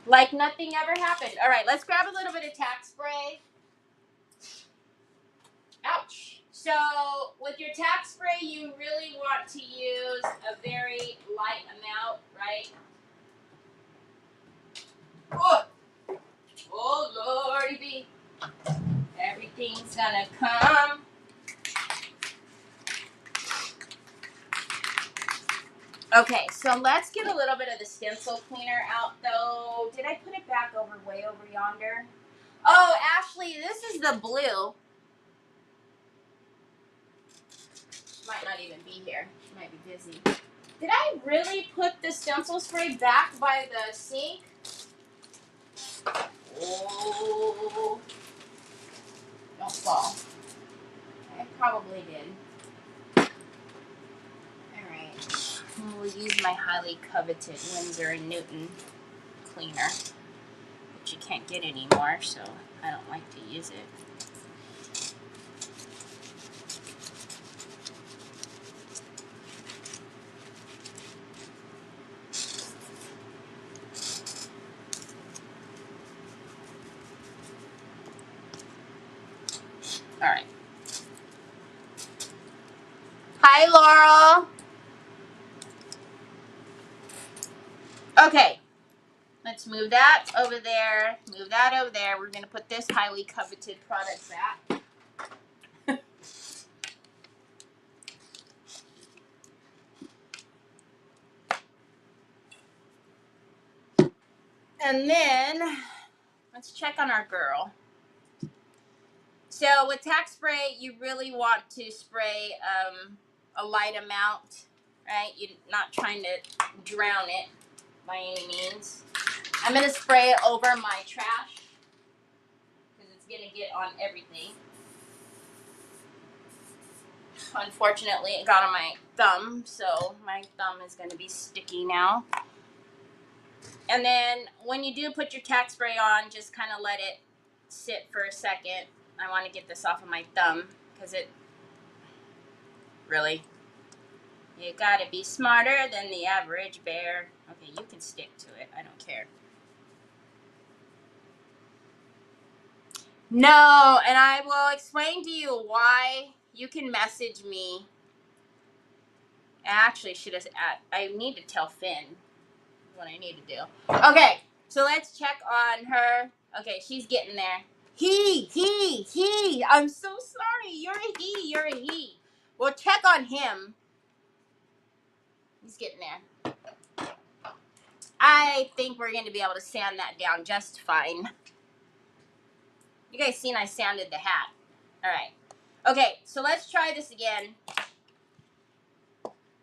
Like nothing ever happened. All right, let's grab a little bit of tack spray. Ouch. So with your tack spray, you really want to use a very light amount, right? Oh, oh Lordy be. Everything's gonna come. Okay, so let's get a little bit of the stencil cleaner out, though. Did I put it back over way over yonder? Oh, Ashley, this is the blue. She might not even be here. She might be busy. Did I really put the stencil spray back by the sink? Oh, don't fall. I probably did. Alright. We'll use my highly coveted Winsor & Newton cleaner, which you can't get anymore, so I don't like to use it. Alright. Hi, Laurel. Okay. Let's move that over there. Move that over there. We're going to put this highly coveted product back. And then, let's check on our girl. So with tack spray, you really want to spray a light amount, right? You're not trying to drown it by any means. I'm going to spray it over my trash because it's going to get on everything. Unfortunately, it got on my thumb, so my thumb is going to be sticky now. And then when you do put your tack spray on, just kind of let it sit for a second. I want to get this off of my thumb because it really, you got to be smarter than the average bear. Okay, you can stick to it. I don't care. No, and I will explain to you why. You can message me. Actually, I need to tell Finn what I need to do. Okay, so let's check on her. Okay, she's getting there. He. I'm so sorry. You're a he. We'll check on him. He's getting there. I think we're going to be able to sand that down just fine. You guys seen I sanded the hat. All right. Okay, so let's try this again.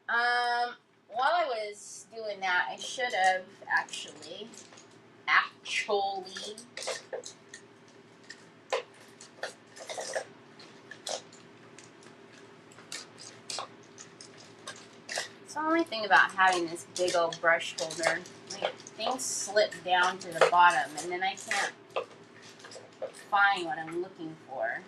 While I was doing that, I should have actually. It's the only thing about having this big old brush holder. Like, things slip down to the bottom, and then I can't find what I'm looking for.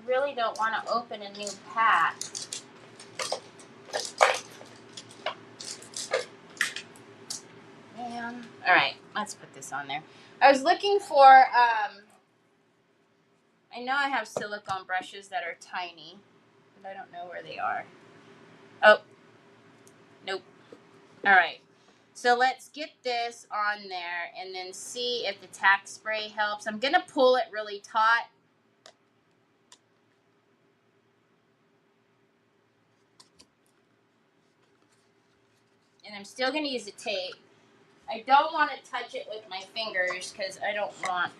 really don't want to open a new pack. Man. All right, let's put this on there. I was looking for, I know I have silicone brushes that are tiny, but I don't know where they are. Oh, nope. All right. So let's get this on there and then see if the tack spray helps. I'm going to pull it really taut. And I'm still going to use the tape. I don't want to touch it with my fingers because I don't want.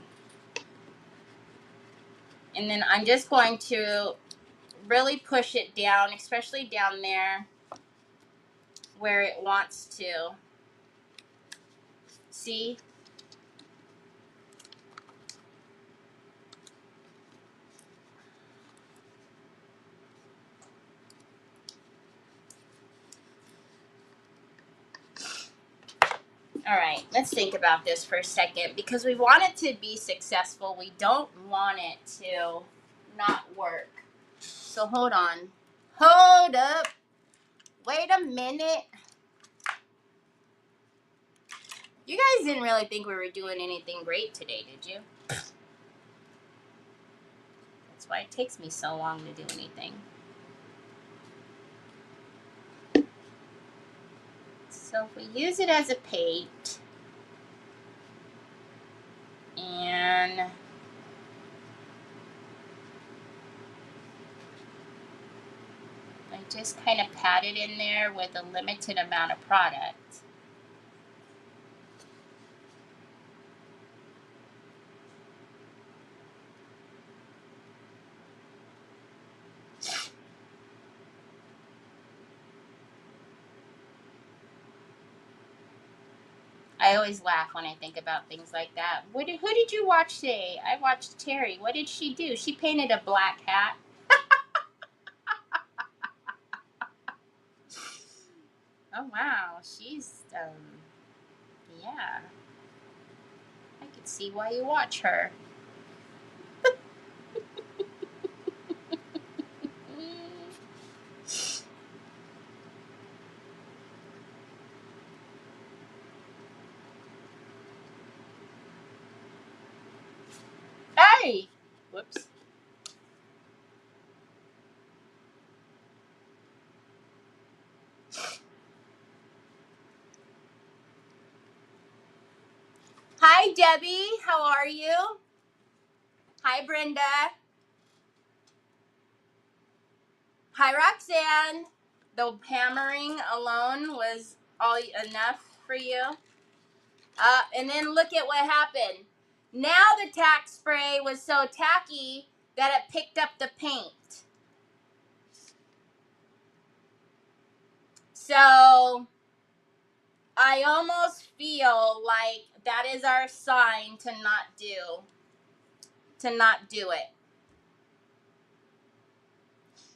And then I'm just going to really push it down, especially down there where it wants to. See? All right, let's think about this for a second because we want it to be successful. We don't want it to not work. So hold on. Hold up. Wait a minute. You guys didn't really think we were doing anything great today, did you? That's why it takes me so long to do anything. So if we use it as a paint, and I just kind of pat it in there with a limited amount of product. I always laugh when I think about things like that. Who did you watch today? I watched Terry. What did she do? She painted a black hat. Oh wow, she's yeah. I can see why you watch her. Hey! Whoops. Hi, Debbie. How are you? Hi, Brenda. Hi, Roxanne. The hammering alone was all enough for you. And then look at what happened. Now the tack spray was so tacky that it picked up the paint. So I almost feel like that is our sign to not do it.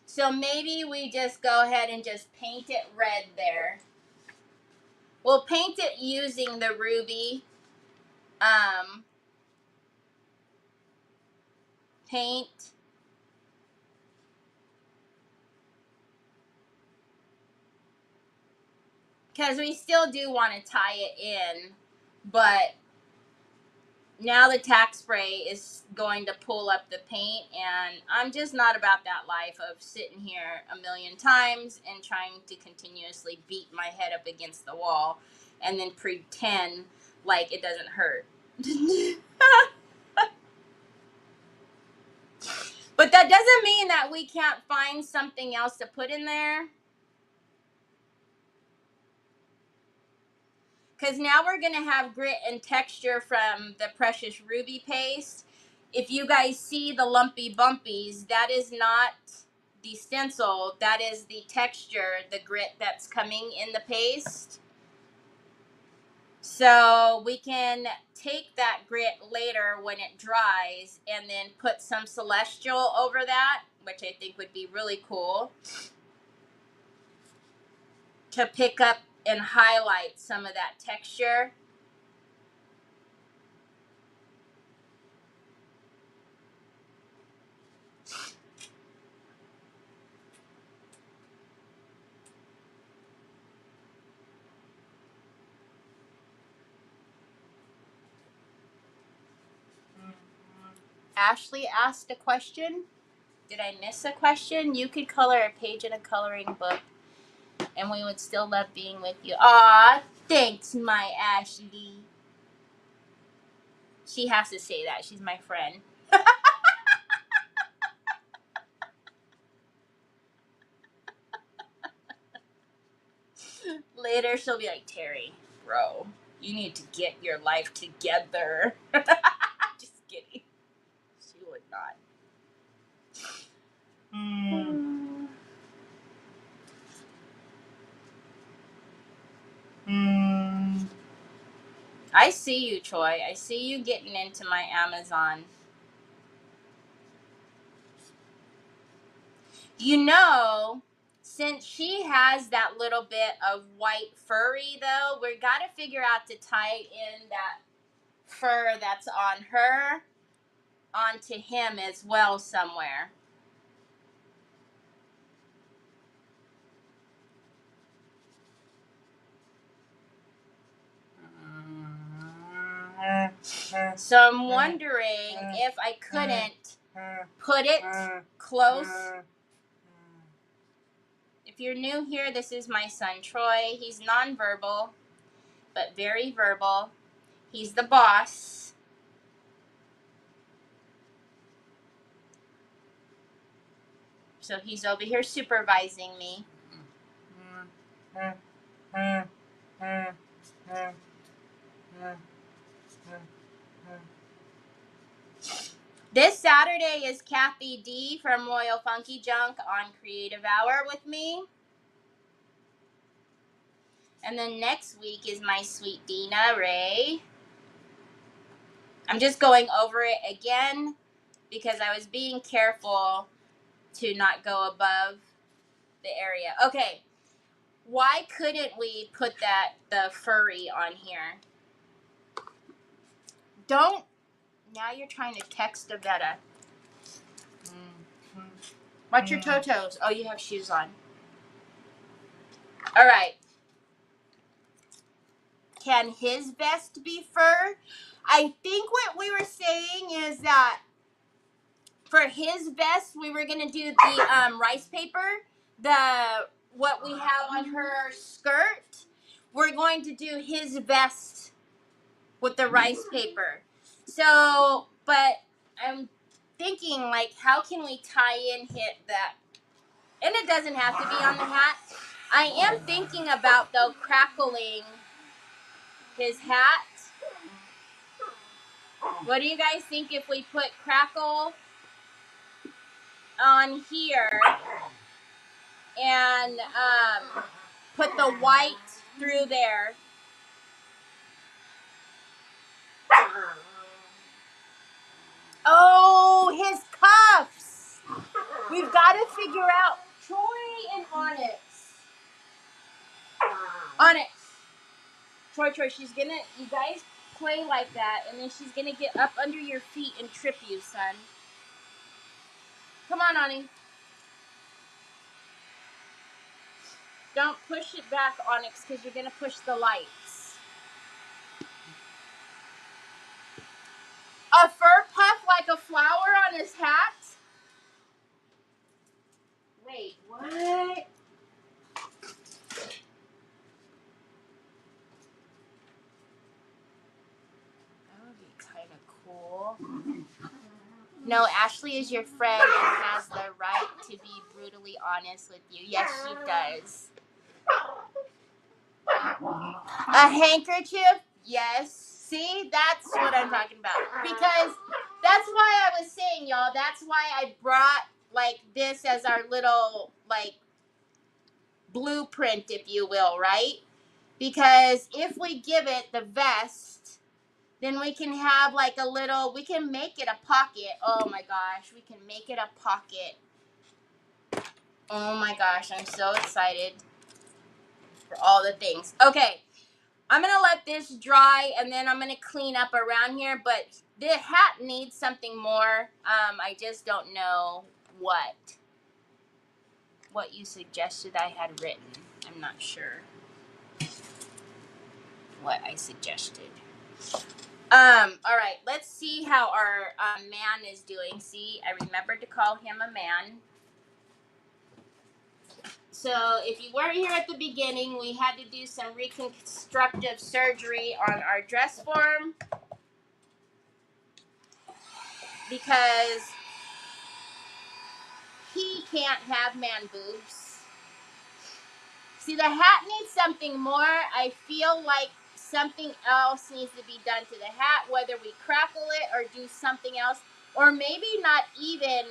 So maybe we just go ahead and just paint it red there. We'll paint it using the ruby paint. Because we still do want to tie it in, but now the tack spray is going to pull up the paint, and I'm just not about that life of sitting here a million times and trying to continuously beat my head up against the wall and then pretend like it doesn't hurt. But that doesn't mean that we can't find something else to put in there. Because now we're going to have grit and texture from the Precious Ruby paste. If you guys see the lumpy bumpies, that is not the stencil. That is the texture, the grit that's coming in the paste. So we can take that grit later when it dries and then put some Celestial over that, which I think would be really cool, to pick up and highlight some of that texture. Ashley asked a question. Did I miss a question? You could color a page in a coloring book, and we would still love being with you. Aw, thanks, my Ashley. She has to say that. She's my friend. Later, she'll be like, Terry, bro, you need to get your life together. Just kidding. She would not. I see you, Troy. I see you getting into my Amazon. You know, since she has that little bit of white furry, though, we got to figure out to tie in that fur that's on her onto him as well somewhere. So I'm wondering if I couldn't put it close. If you're new here, this is my son, Troy. He's nonverbal, but very verbal. He's the boss. So he's over here supervising me. This Saturday is Kathy D from Royal Funky Junk on Creative Hour with me. And then next week is my sweet Dina Ray. I'm just going over it again because I was being careful to not go above the area. Okay, why couldn't we put the furry on here? Don't. Now you're trying to text Avetta. Watch your toe-toes. Oh, you have shoes on. All right. Can his vest be fur? I think what we were saying is that for his vest, we were going to do the rice paper, what we have on her skirt. We're going to do his vest with the rice paper. So, but I'm thinking, like, how can we tie in that? And it doesn't have to be on the hat. I am thinking about, though, crackling his hat. What do you guys think if we put crackle on here and put the white through there? Oh, his cuffs. We've got to figure out Troy and Onyx. Onyx. Troy, she's gonna, you guys play like that, and then she's gonna get up under your feet and trip you, son. Come on, Ani. Don't push it back, Onyx, because you're gonna push the lights. A fur puff like a flower on his hat? Wait, what? That would be kind of cool. No, Ashley is your friend and has the right to be brutally honest with you. Yes, she does. A handkerchief? Yes. See, that's what I'm talking about. Because that's why I was saying, y'all, that's why I brought, like, this as our little, like, blueprint, if you will, right? Because if we give it the vest, then we can have, like, we can make it a pocket. Oh, my gosh. We can make it a pocket. Oh, my gosh. I'm so excited for all the things. Okay. I'm going to let this dry, and then I'm going to clean up around here. But the hat needs something more. I just don't know what you suggested I had written. I'm not sure what I suggested. All right, let's see how our man is doing. See, I remembered to call him a man. So if you weren't here at the beginning, we had to do some reconstructive surgery on our dress form because he can't have man boobs. See, the hat needs something more. I feel like something else needs to be done to the hat, whether we crackle it or do something else, or maybe not even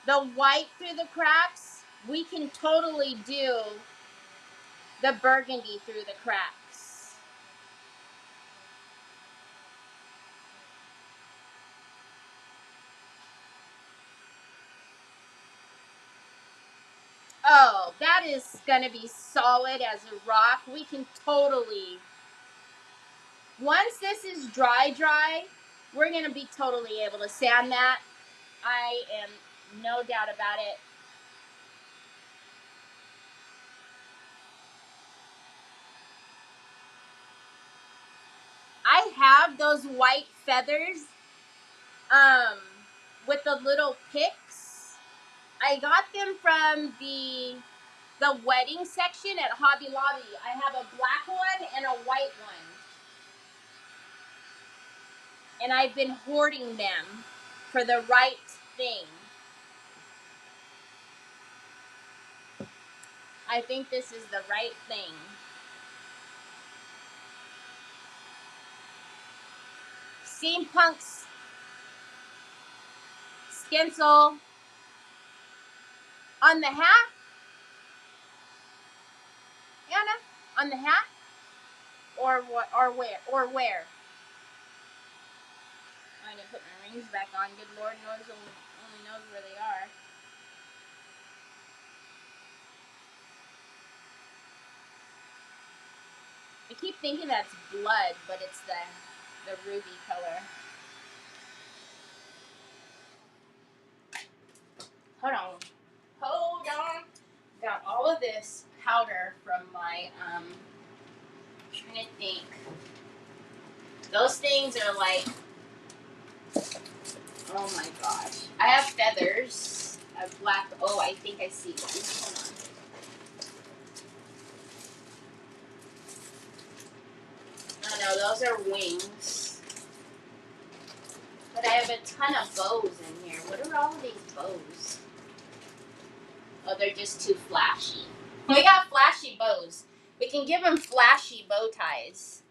the white through the cracks. We can totally do the burgundy through the cracks. Oh, that is gonna be solid as a rock. We can totally, once this is dry, we're gonna be totally able to sand that. I am no doubt about it. I have those white feathers, um, with the little picks. I got them from the wedding section at Hobby Lobby. I have a black one and a white one. And I've been hoarding them for the right thing. I think this is the right thing. Steampunk's stencil on the hat. Anna, on the hat? Or what? Or where? Or where? I need to put my rings back on. Good Lord knows only knows where they are. I keep thinking that's blood, but it's the ruby color. Hold on. Hold on. Got all of this powder from my trying to think. Those things are like, oh my gosh. I have feathers. I have black. Oh, I think I see one. Hold on. Oh no, those are wings. But I have a ton of bows in here. What are all of these bows? Oh, they're just too flashy. We got flashy bows. We can give them flashy bow ties.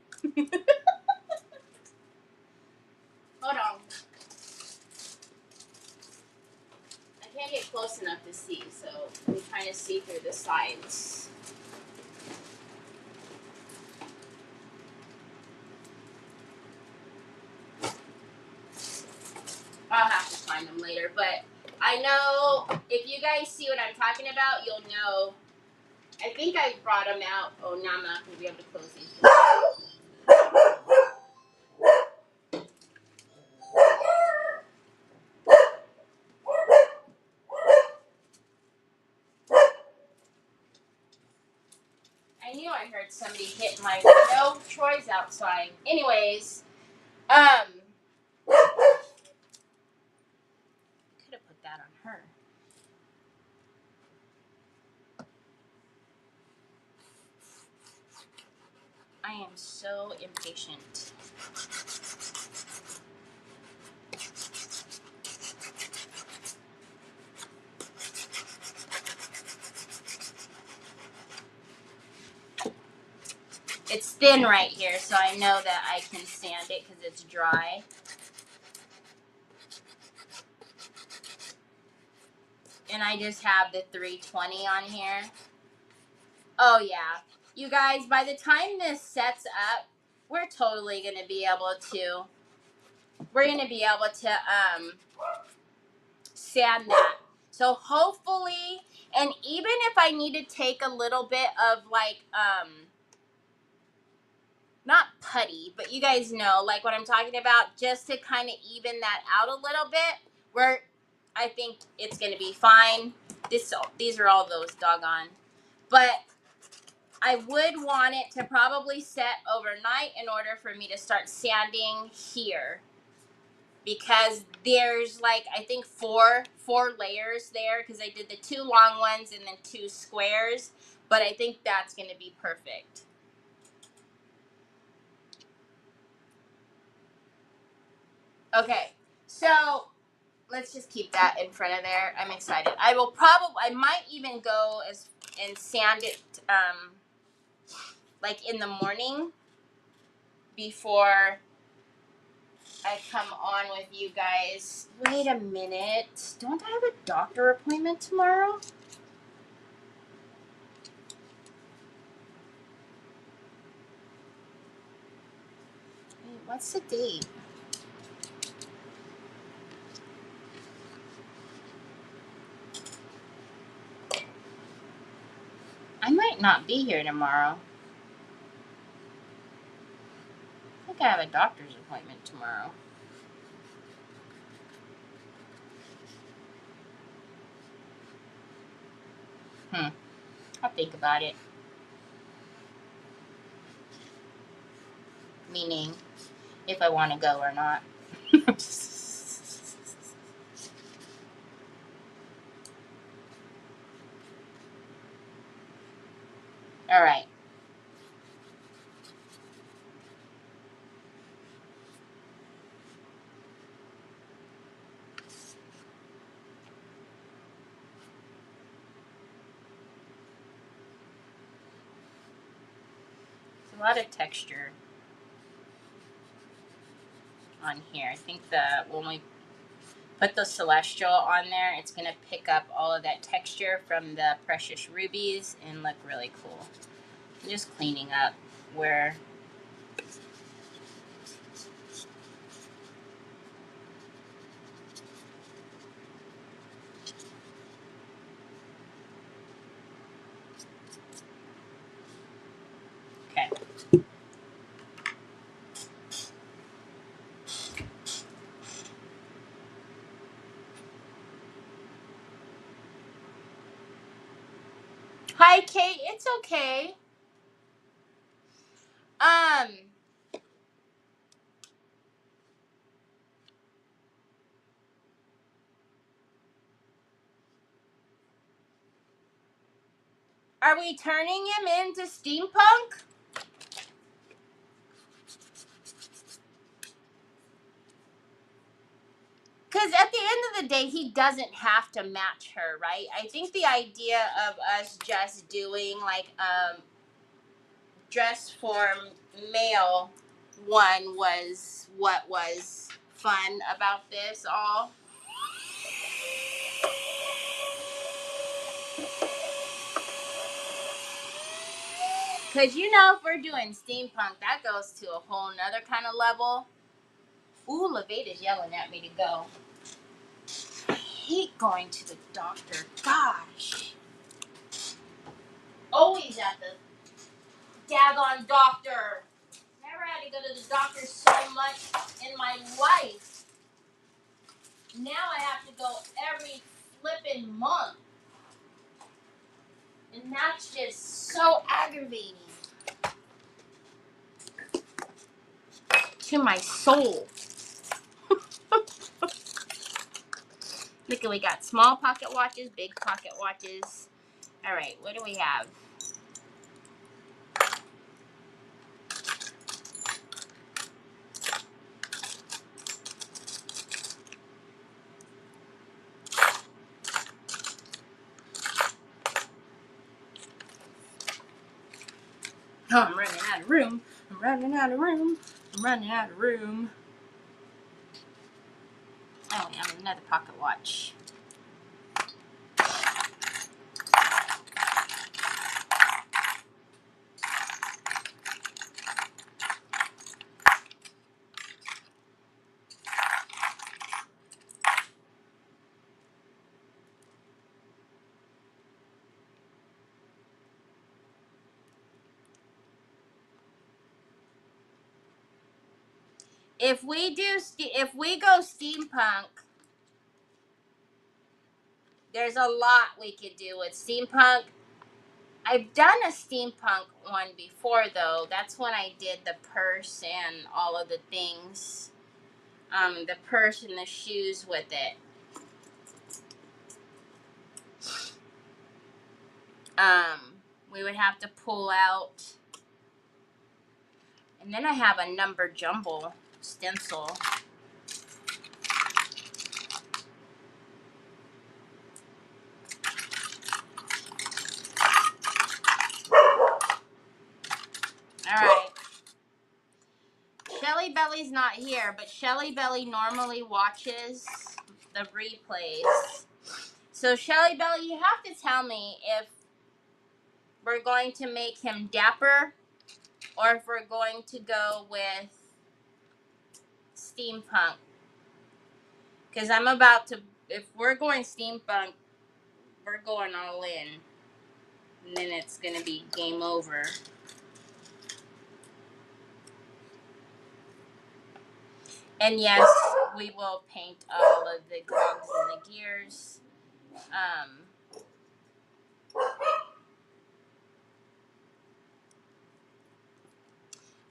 Hold on. I can't get close enough to see, so I'm trying to see through the sides. I'll have to find them later, but I know if you guys see what I'm talking about, you'll know. I think I brought them out. Oh, now I'm not going to be able to close these. I knew I heard somebody hit my window. Troy's outside. Anyways, could have put that on her. I am so impatient. It's thin right here, so I know that I can sand it because it's dry. And I just have the 320 on here. Oh yeah. You guys, by the time this sets up, we're totally going to be able to sand that. So hopefully, and even if I need to take a little bit of like not putty, but you guys know like what I'm talking about, just to kind of even that out a little bit, I think it's going to be fine. These are all those doggone. But I would want it to probably set overnight in order for me to start sanding here, because there's like, I think four layers there, because I did the 2 long ones and then 2 squares, but I think that's going to be perfect. Okay, so let's just keep that in front of there. I'm excited. I might even go and sand it like in the morning before I come on with you guys. Wait a minute. Don't I have a doctor appointment tomorrow? Wait, what's the date? I might not be here tomorrow. I think I have a doctor's appointment tomorrow. I'll think about it. Meaning, if I want to go or not. All right. A lot of texture on here. I think when we put the Celestial on there, it's going to pick up all of that texture from the Precious Rubies and look really cool. I'm just cleaning up where... Okay. Hi, Kate. It's okay. Are we turning him into steampunk? Because at the end of the day, he doesn't have to match her, right? I think the idea of us just doing like dress form male one was what was fun about this all. Because you know, if we're doing steampunk, that goes to a whole nother kind of level. Ooh, Levada's yelling at me to go. I hate going to the doctor. Gosh. Always at the daggone doctor. Never had to go to the doctor so much in my life. Now I have to go every flippin' month. And that's just so aggravating to my soul. Look, we got small pocket watches, big pocket watches. All right, what do we have? Oh, I'm running out of room. I'm running out of room. I'm running out of room. Oh, we have another pocket watch. If we go steampunk, there's a lot we could do with steampunk. I've done a steampunk one before, though. That's when I did the purse and all of the things. The purse and the shoes with it. We would have to pull out. And then I have a number jumble stencil. Alright. Shelly Belly's not here, but Shelly Belly normally watches the replays. So Shelly Belly, you have to tell me if we're going to make him dapper or if we're going to go with steampunk. Because I'm about to, if we're going steampunk, we're going all in. And then it's going to be game over. And yes, we will paint all of the cogs and the gears.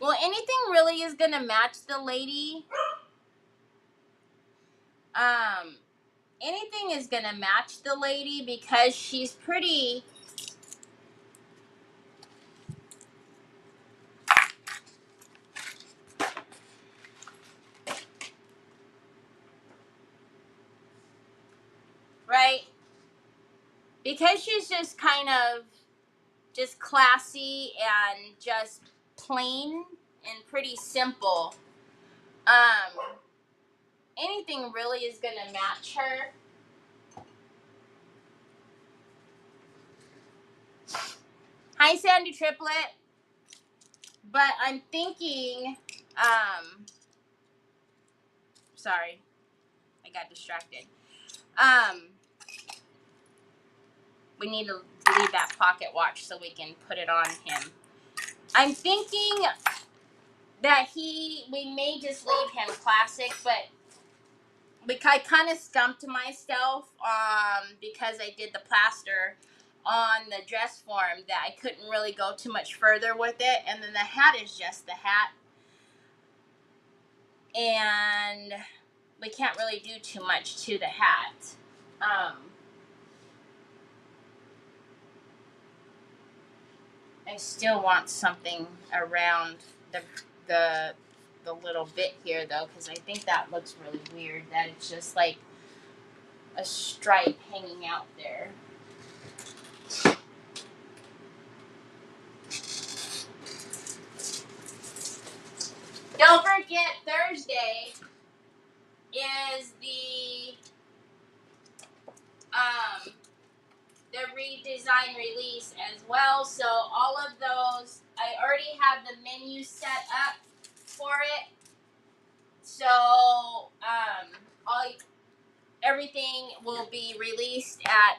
Well, anything really is going to match the lady. Anything is going to match the lady because she's pretty... Right? Because she's just kind of just classy and just plain and pretty simple. Anything really is going to match her. Hi, Sandy Triplet. But I'm thinking, sorry, I got distracted. We need to leave that pocket watch so we can put it on him. I'm thinking that we may just leave him classic, but I kind of stumped myself because I did the plaster on the dress form that I couldn't really go too much further with it. And then the hat is just the hat. And we can't really do too much to the hat. I still want something around the little bit here, though, because I think that looks really weird, that it's just like a stripe hanging out there. Don't forget, Thursday is the redesign release as well. So all of those, I already have the menu set up for it. So everything will be released at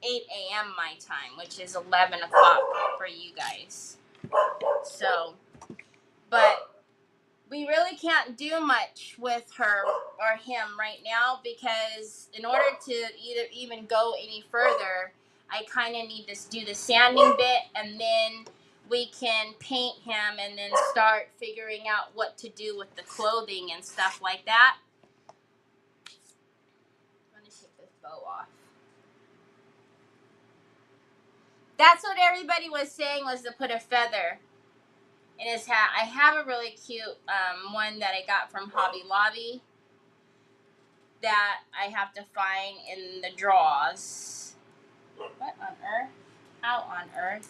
8 a.m. my time, which is 11 o'clock for you guys. So, but we really can't do much with her or him right now because in order to even go any further, I kind of need to do the sanding bit, and then we can paint him and then start figuring out what to do with the clothing and stuff like that. I'm going to take this bow off. That's what everybody was saying, was to put a feather in his hat. I have a really cute one that I got from Hobby Lobby that I have to find in the drawers. What on earth? How on earth?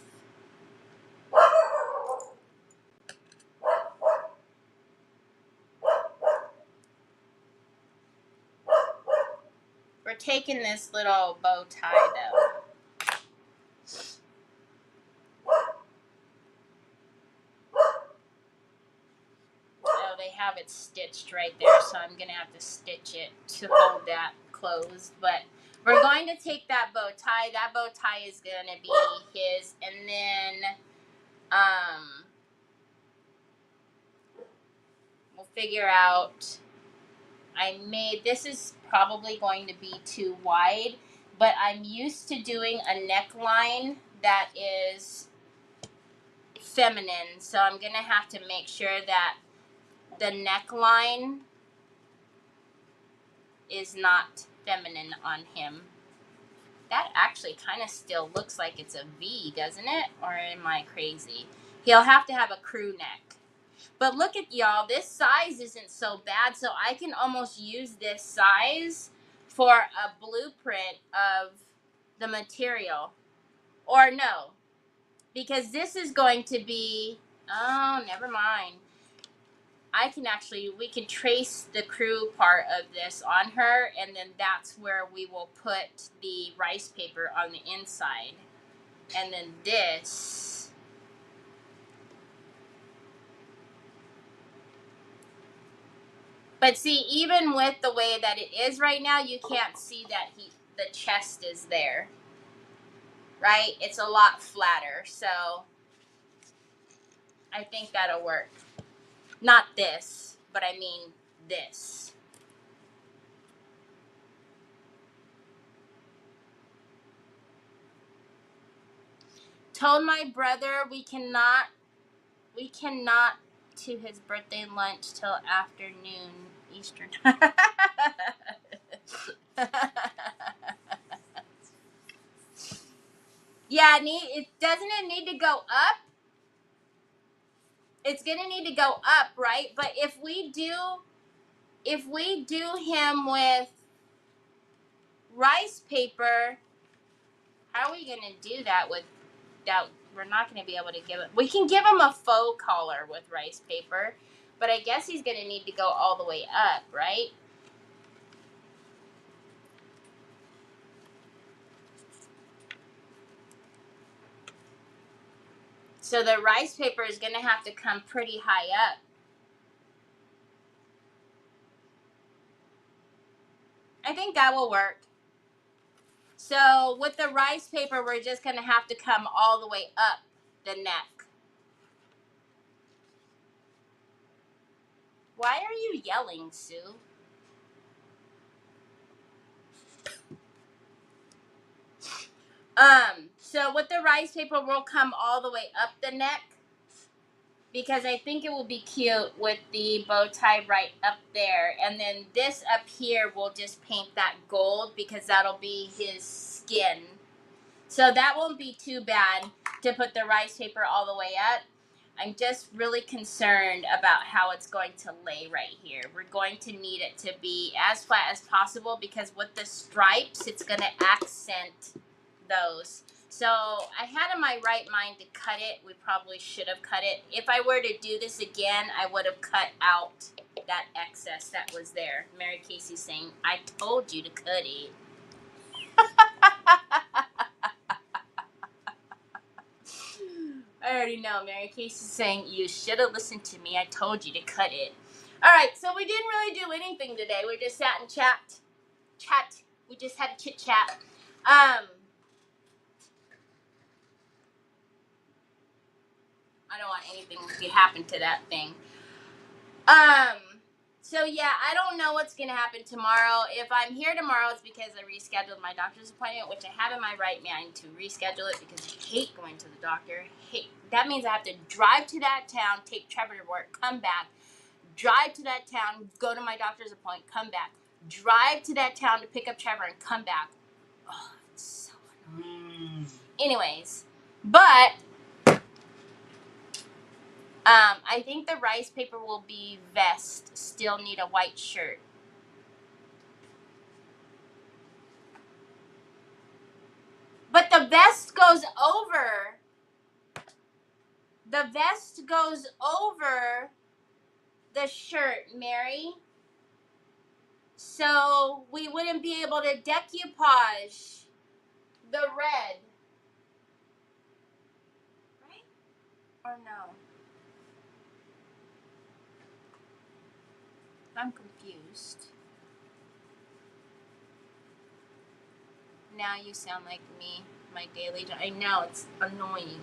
We're taking this little bow tie, though. Oh, they have it stitched right there, so I'm going to have to stitch it to hold that closed. But we're going to take that bow tie. That bow tie is going to be his. And then we'll figure out. This is probably going to be too wide. but I'm used to doing a neckline that is feminine, so I'm gonna have to make sure that the neckline is not feminine on him. That actually kind of still looks like it's a V, doesn't it? Or am I crazy? He'll have to have a crew neck. But look at y'all, this size isn't so bad, so I can almost use this size for a blueprint of the material. Or no, because this is going to be, oh, never mind. We can trace the crew part of this on her, and then that's where we will put the rice paper on the inside. And then this, but see, even with the way that it is right now, you can't see that the chest is there, right? It's a lot flatter, so I think that'll work. Not this, but I mean this. Told my brother we cannot to his birthday lunch till afternoon Eastern time. Yeah, doesn't it need to go up? It's gonna need to go up, right? But if we do him with rice paper, how are we gonna do that without? We're not gonna be able to give it. We can give him a faux collar with rice paper, but I guess he's gonna need to go all the way up, right? So the rice paper is gonna have to come pretty high up. I think that will work. So with the rice paper, we're just gonna have to come all the way up the neck. Why are you yelling, Sue? So with the rice paper, we'll come all the way up the neck because I think it will be cute with the bow tie right up there. And then this up here, we'll just paint that gold because that'll be his skin. So that won't be too bad to put the rice paper all the way up. I'm just really concerned about how it's going to lay right here. We're going to need it to be as flat as possible because with the stripes, it's going to accent those. So I had in my right mind to cut it. We probably should have cut it. If I were to do this again, I would have cut out that excess that was there. Mary Casey's saying, I told you to cut it. I already know. Mary Casey's saying, you should have listened to me. I told you to cut it. All right, so we didn't really do anything today. We just sat and chat. We just had a chit chat. I don't want anything to happen to that thing. So yeah, I don't know what's gonna happen tomorrow. If I'm here tomorrow, it's because I rescheduled my doctor's appointment, which I have in my right mind to reschedule it because I hate going to the doctor. That means I have to drive to that town, take Trevor to work, come back, drive to that town, go to my doctor's appointment, come back, drive to that town to pick up Trevor and come back. Oh, it's so annoying. Anyways, but I think the rice paper will be vest. Still need a white shirt. But the vest goes over. The vest goes over the shirt, Mary. So we wouldn't be able to decoupage the red. Right? Or no? I'm confused. Now you sound like me, my daily. I know, it's annoying.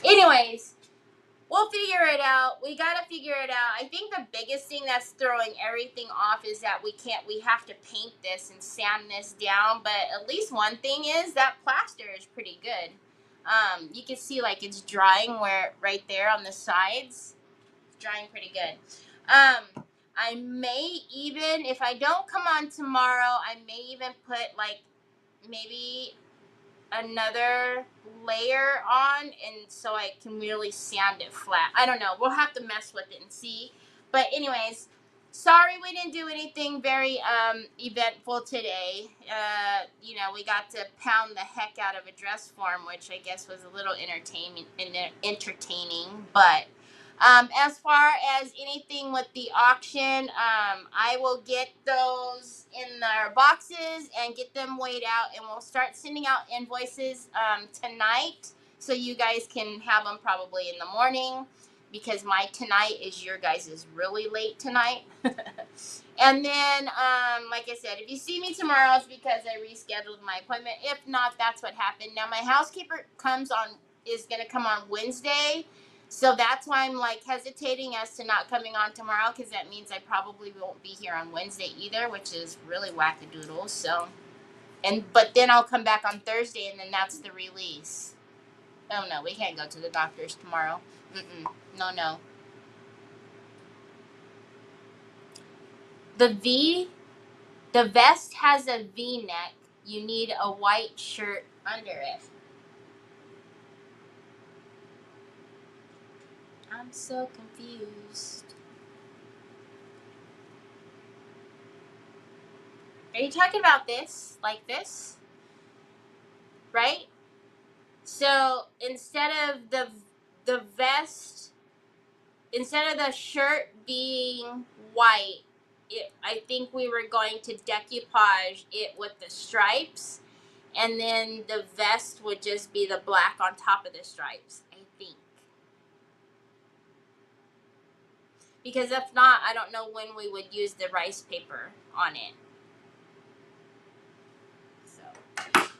Anyways, We'll figure it out. We gotta figure it out. I think the biggest thing that's throwing everything off is that we have to paint this and sand this down. But at least one thing is that plaster is pretty good. You can see like it's drying where right there on the sides. It's drying pretty good. I may even, if I don't come on tomorrow, I may even put like maybe another layer on, and so I can really sand it flat. I don't know. We'll have to mess with it and see. But anyways, sorry we didn't do anything very eventful today. We got to pound the heck out of a dress form, which I guess was a little entertaining, but as far as anything with the auction, I will get those in their boxes and get them weighed out, and we'll start sending out invoices tonight, so you guys can have them probably in the morning, because my tonight is your guys' is really late tonight. And then, like I said, if you see me tomorrow, it's because I rescheduled my appointment. If not, that's what happened. Now, my housekeeper is going to come on Wednesday. So that's why I'm like hesitating as to not coming on tomorrow, because that means I probably won't be here on Wednesday either, which is really wackadoodle. So, but then I'll come back on Thursday, and then that's the release. Oh no, we can't go to the doctor's tomorrow. No. The vest has a V-neck. You need a white shirt under it. I'm so confused. Are you talking about this? Like this? Right? So instead of the vest, instead of the shirt being white, I think we were going to decoupage it with the stripes, and then the vest would just be the black on top of the stripes, I think. Because if not, I don't know when we would use the rice paper on it. So,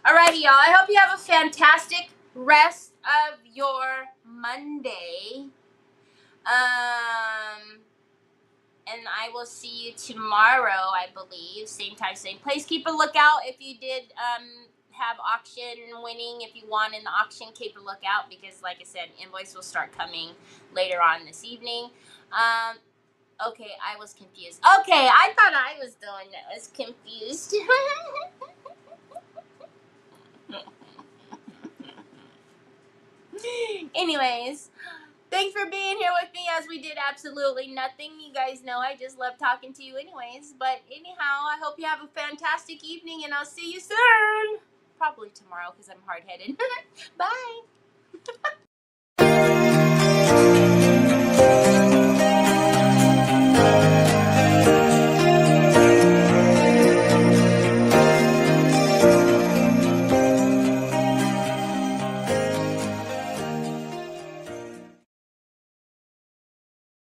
alrighty, y'all. I hope you have a fantastic rest of your Monday. And I will see you tomorrow, I believe. Same time, same place. Keep a lookout if you did have auction winning. If you won in the auction, keep a lookout, because like I said, invoice will start coming later on this evening. Okay, I was confused. Okay, I thought I was the one that was confused. Anyways, thanks for being here with me as we did absolutely nothing. You guys know I just love talking to you anyways. But anyhow, I hope you have a fantastic evening, and I'll see you soon. Probably tomorrow, because I'm hard-headed. Bye.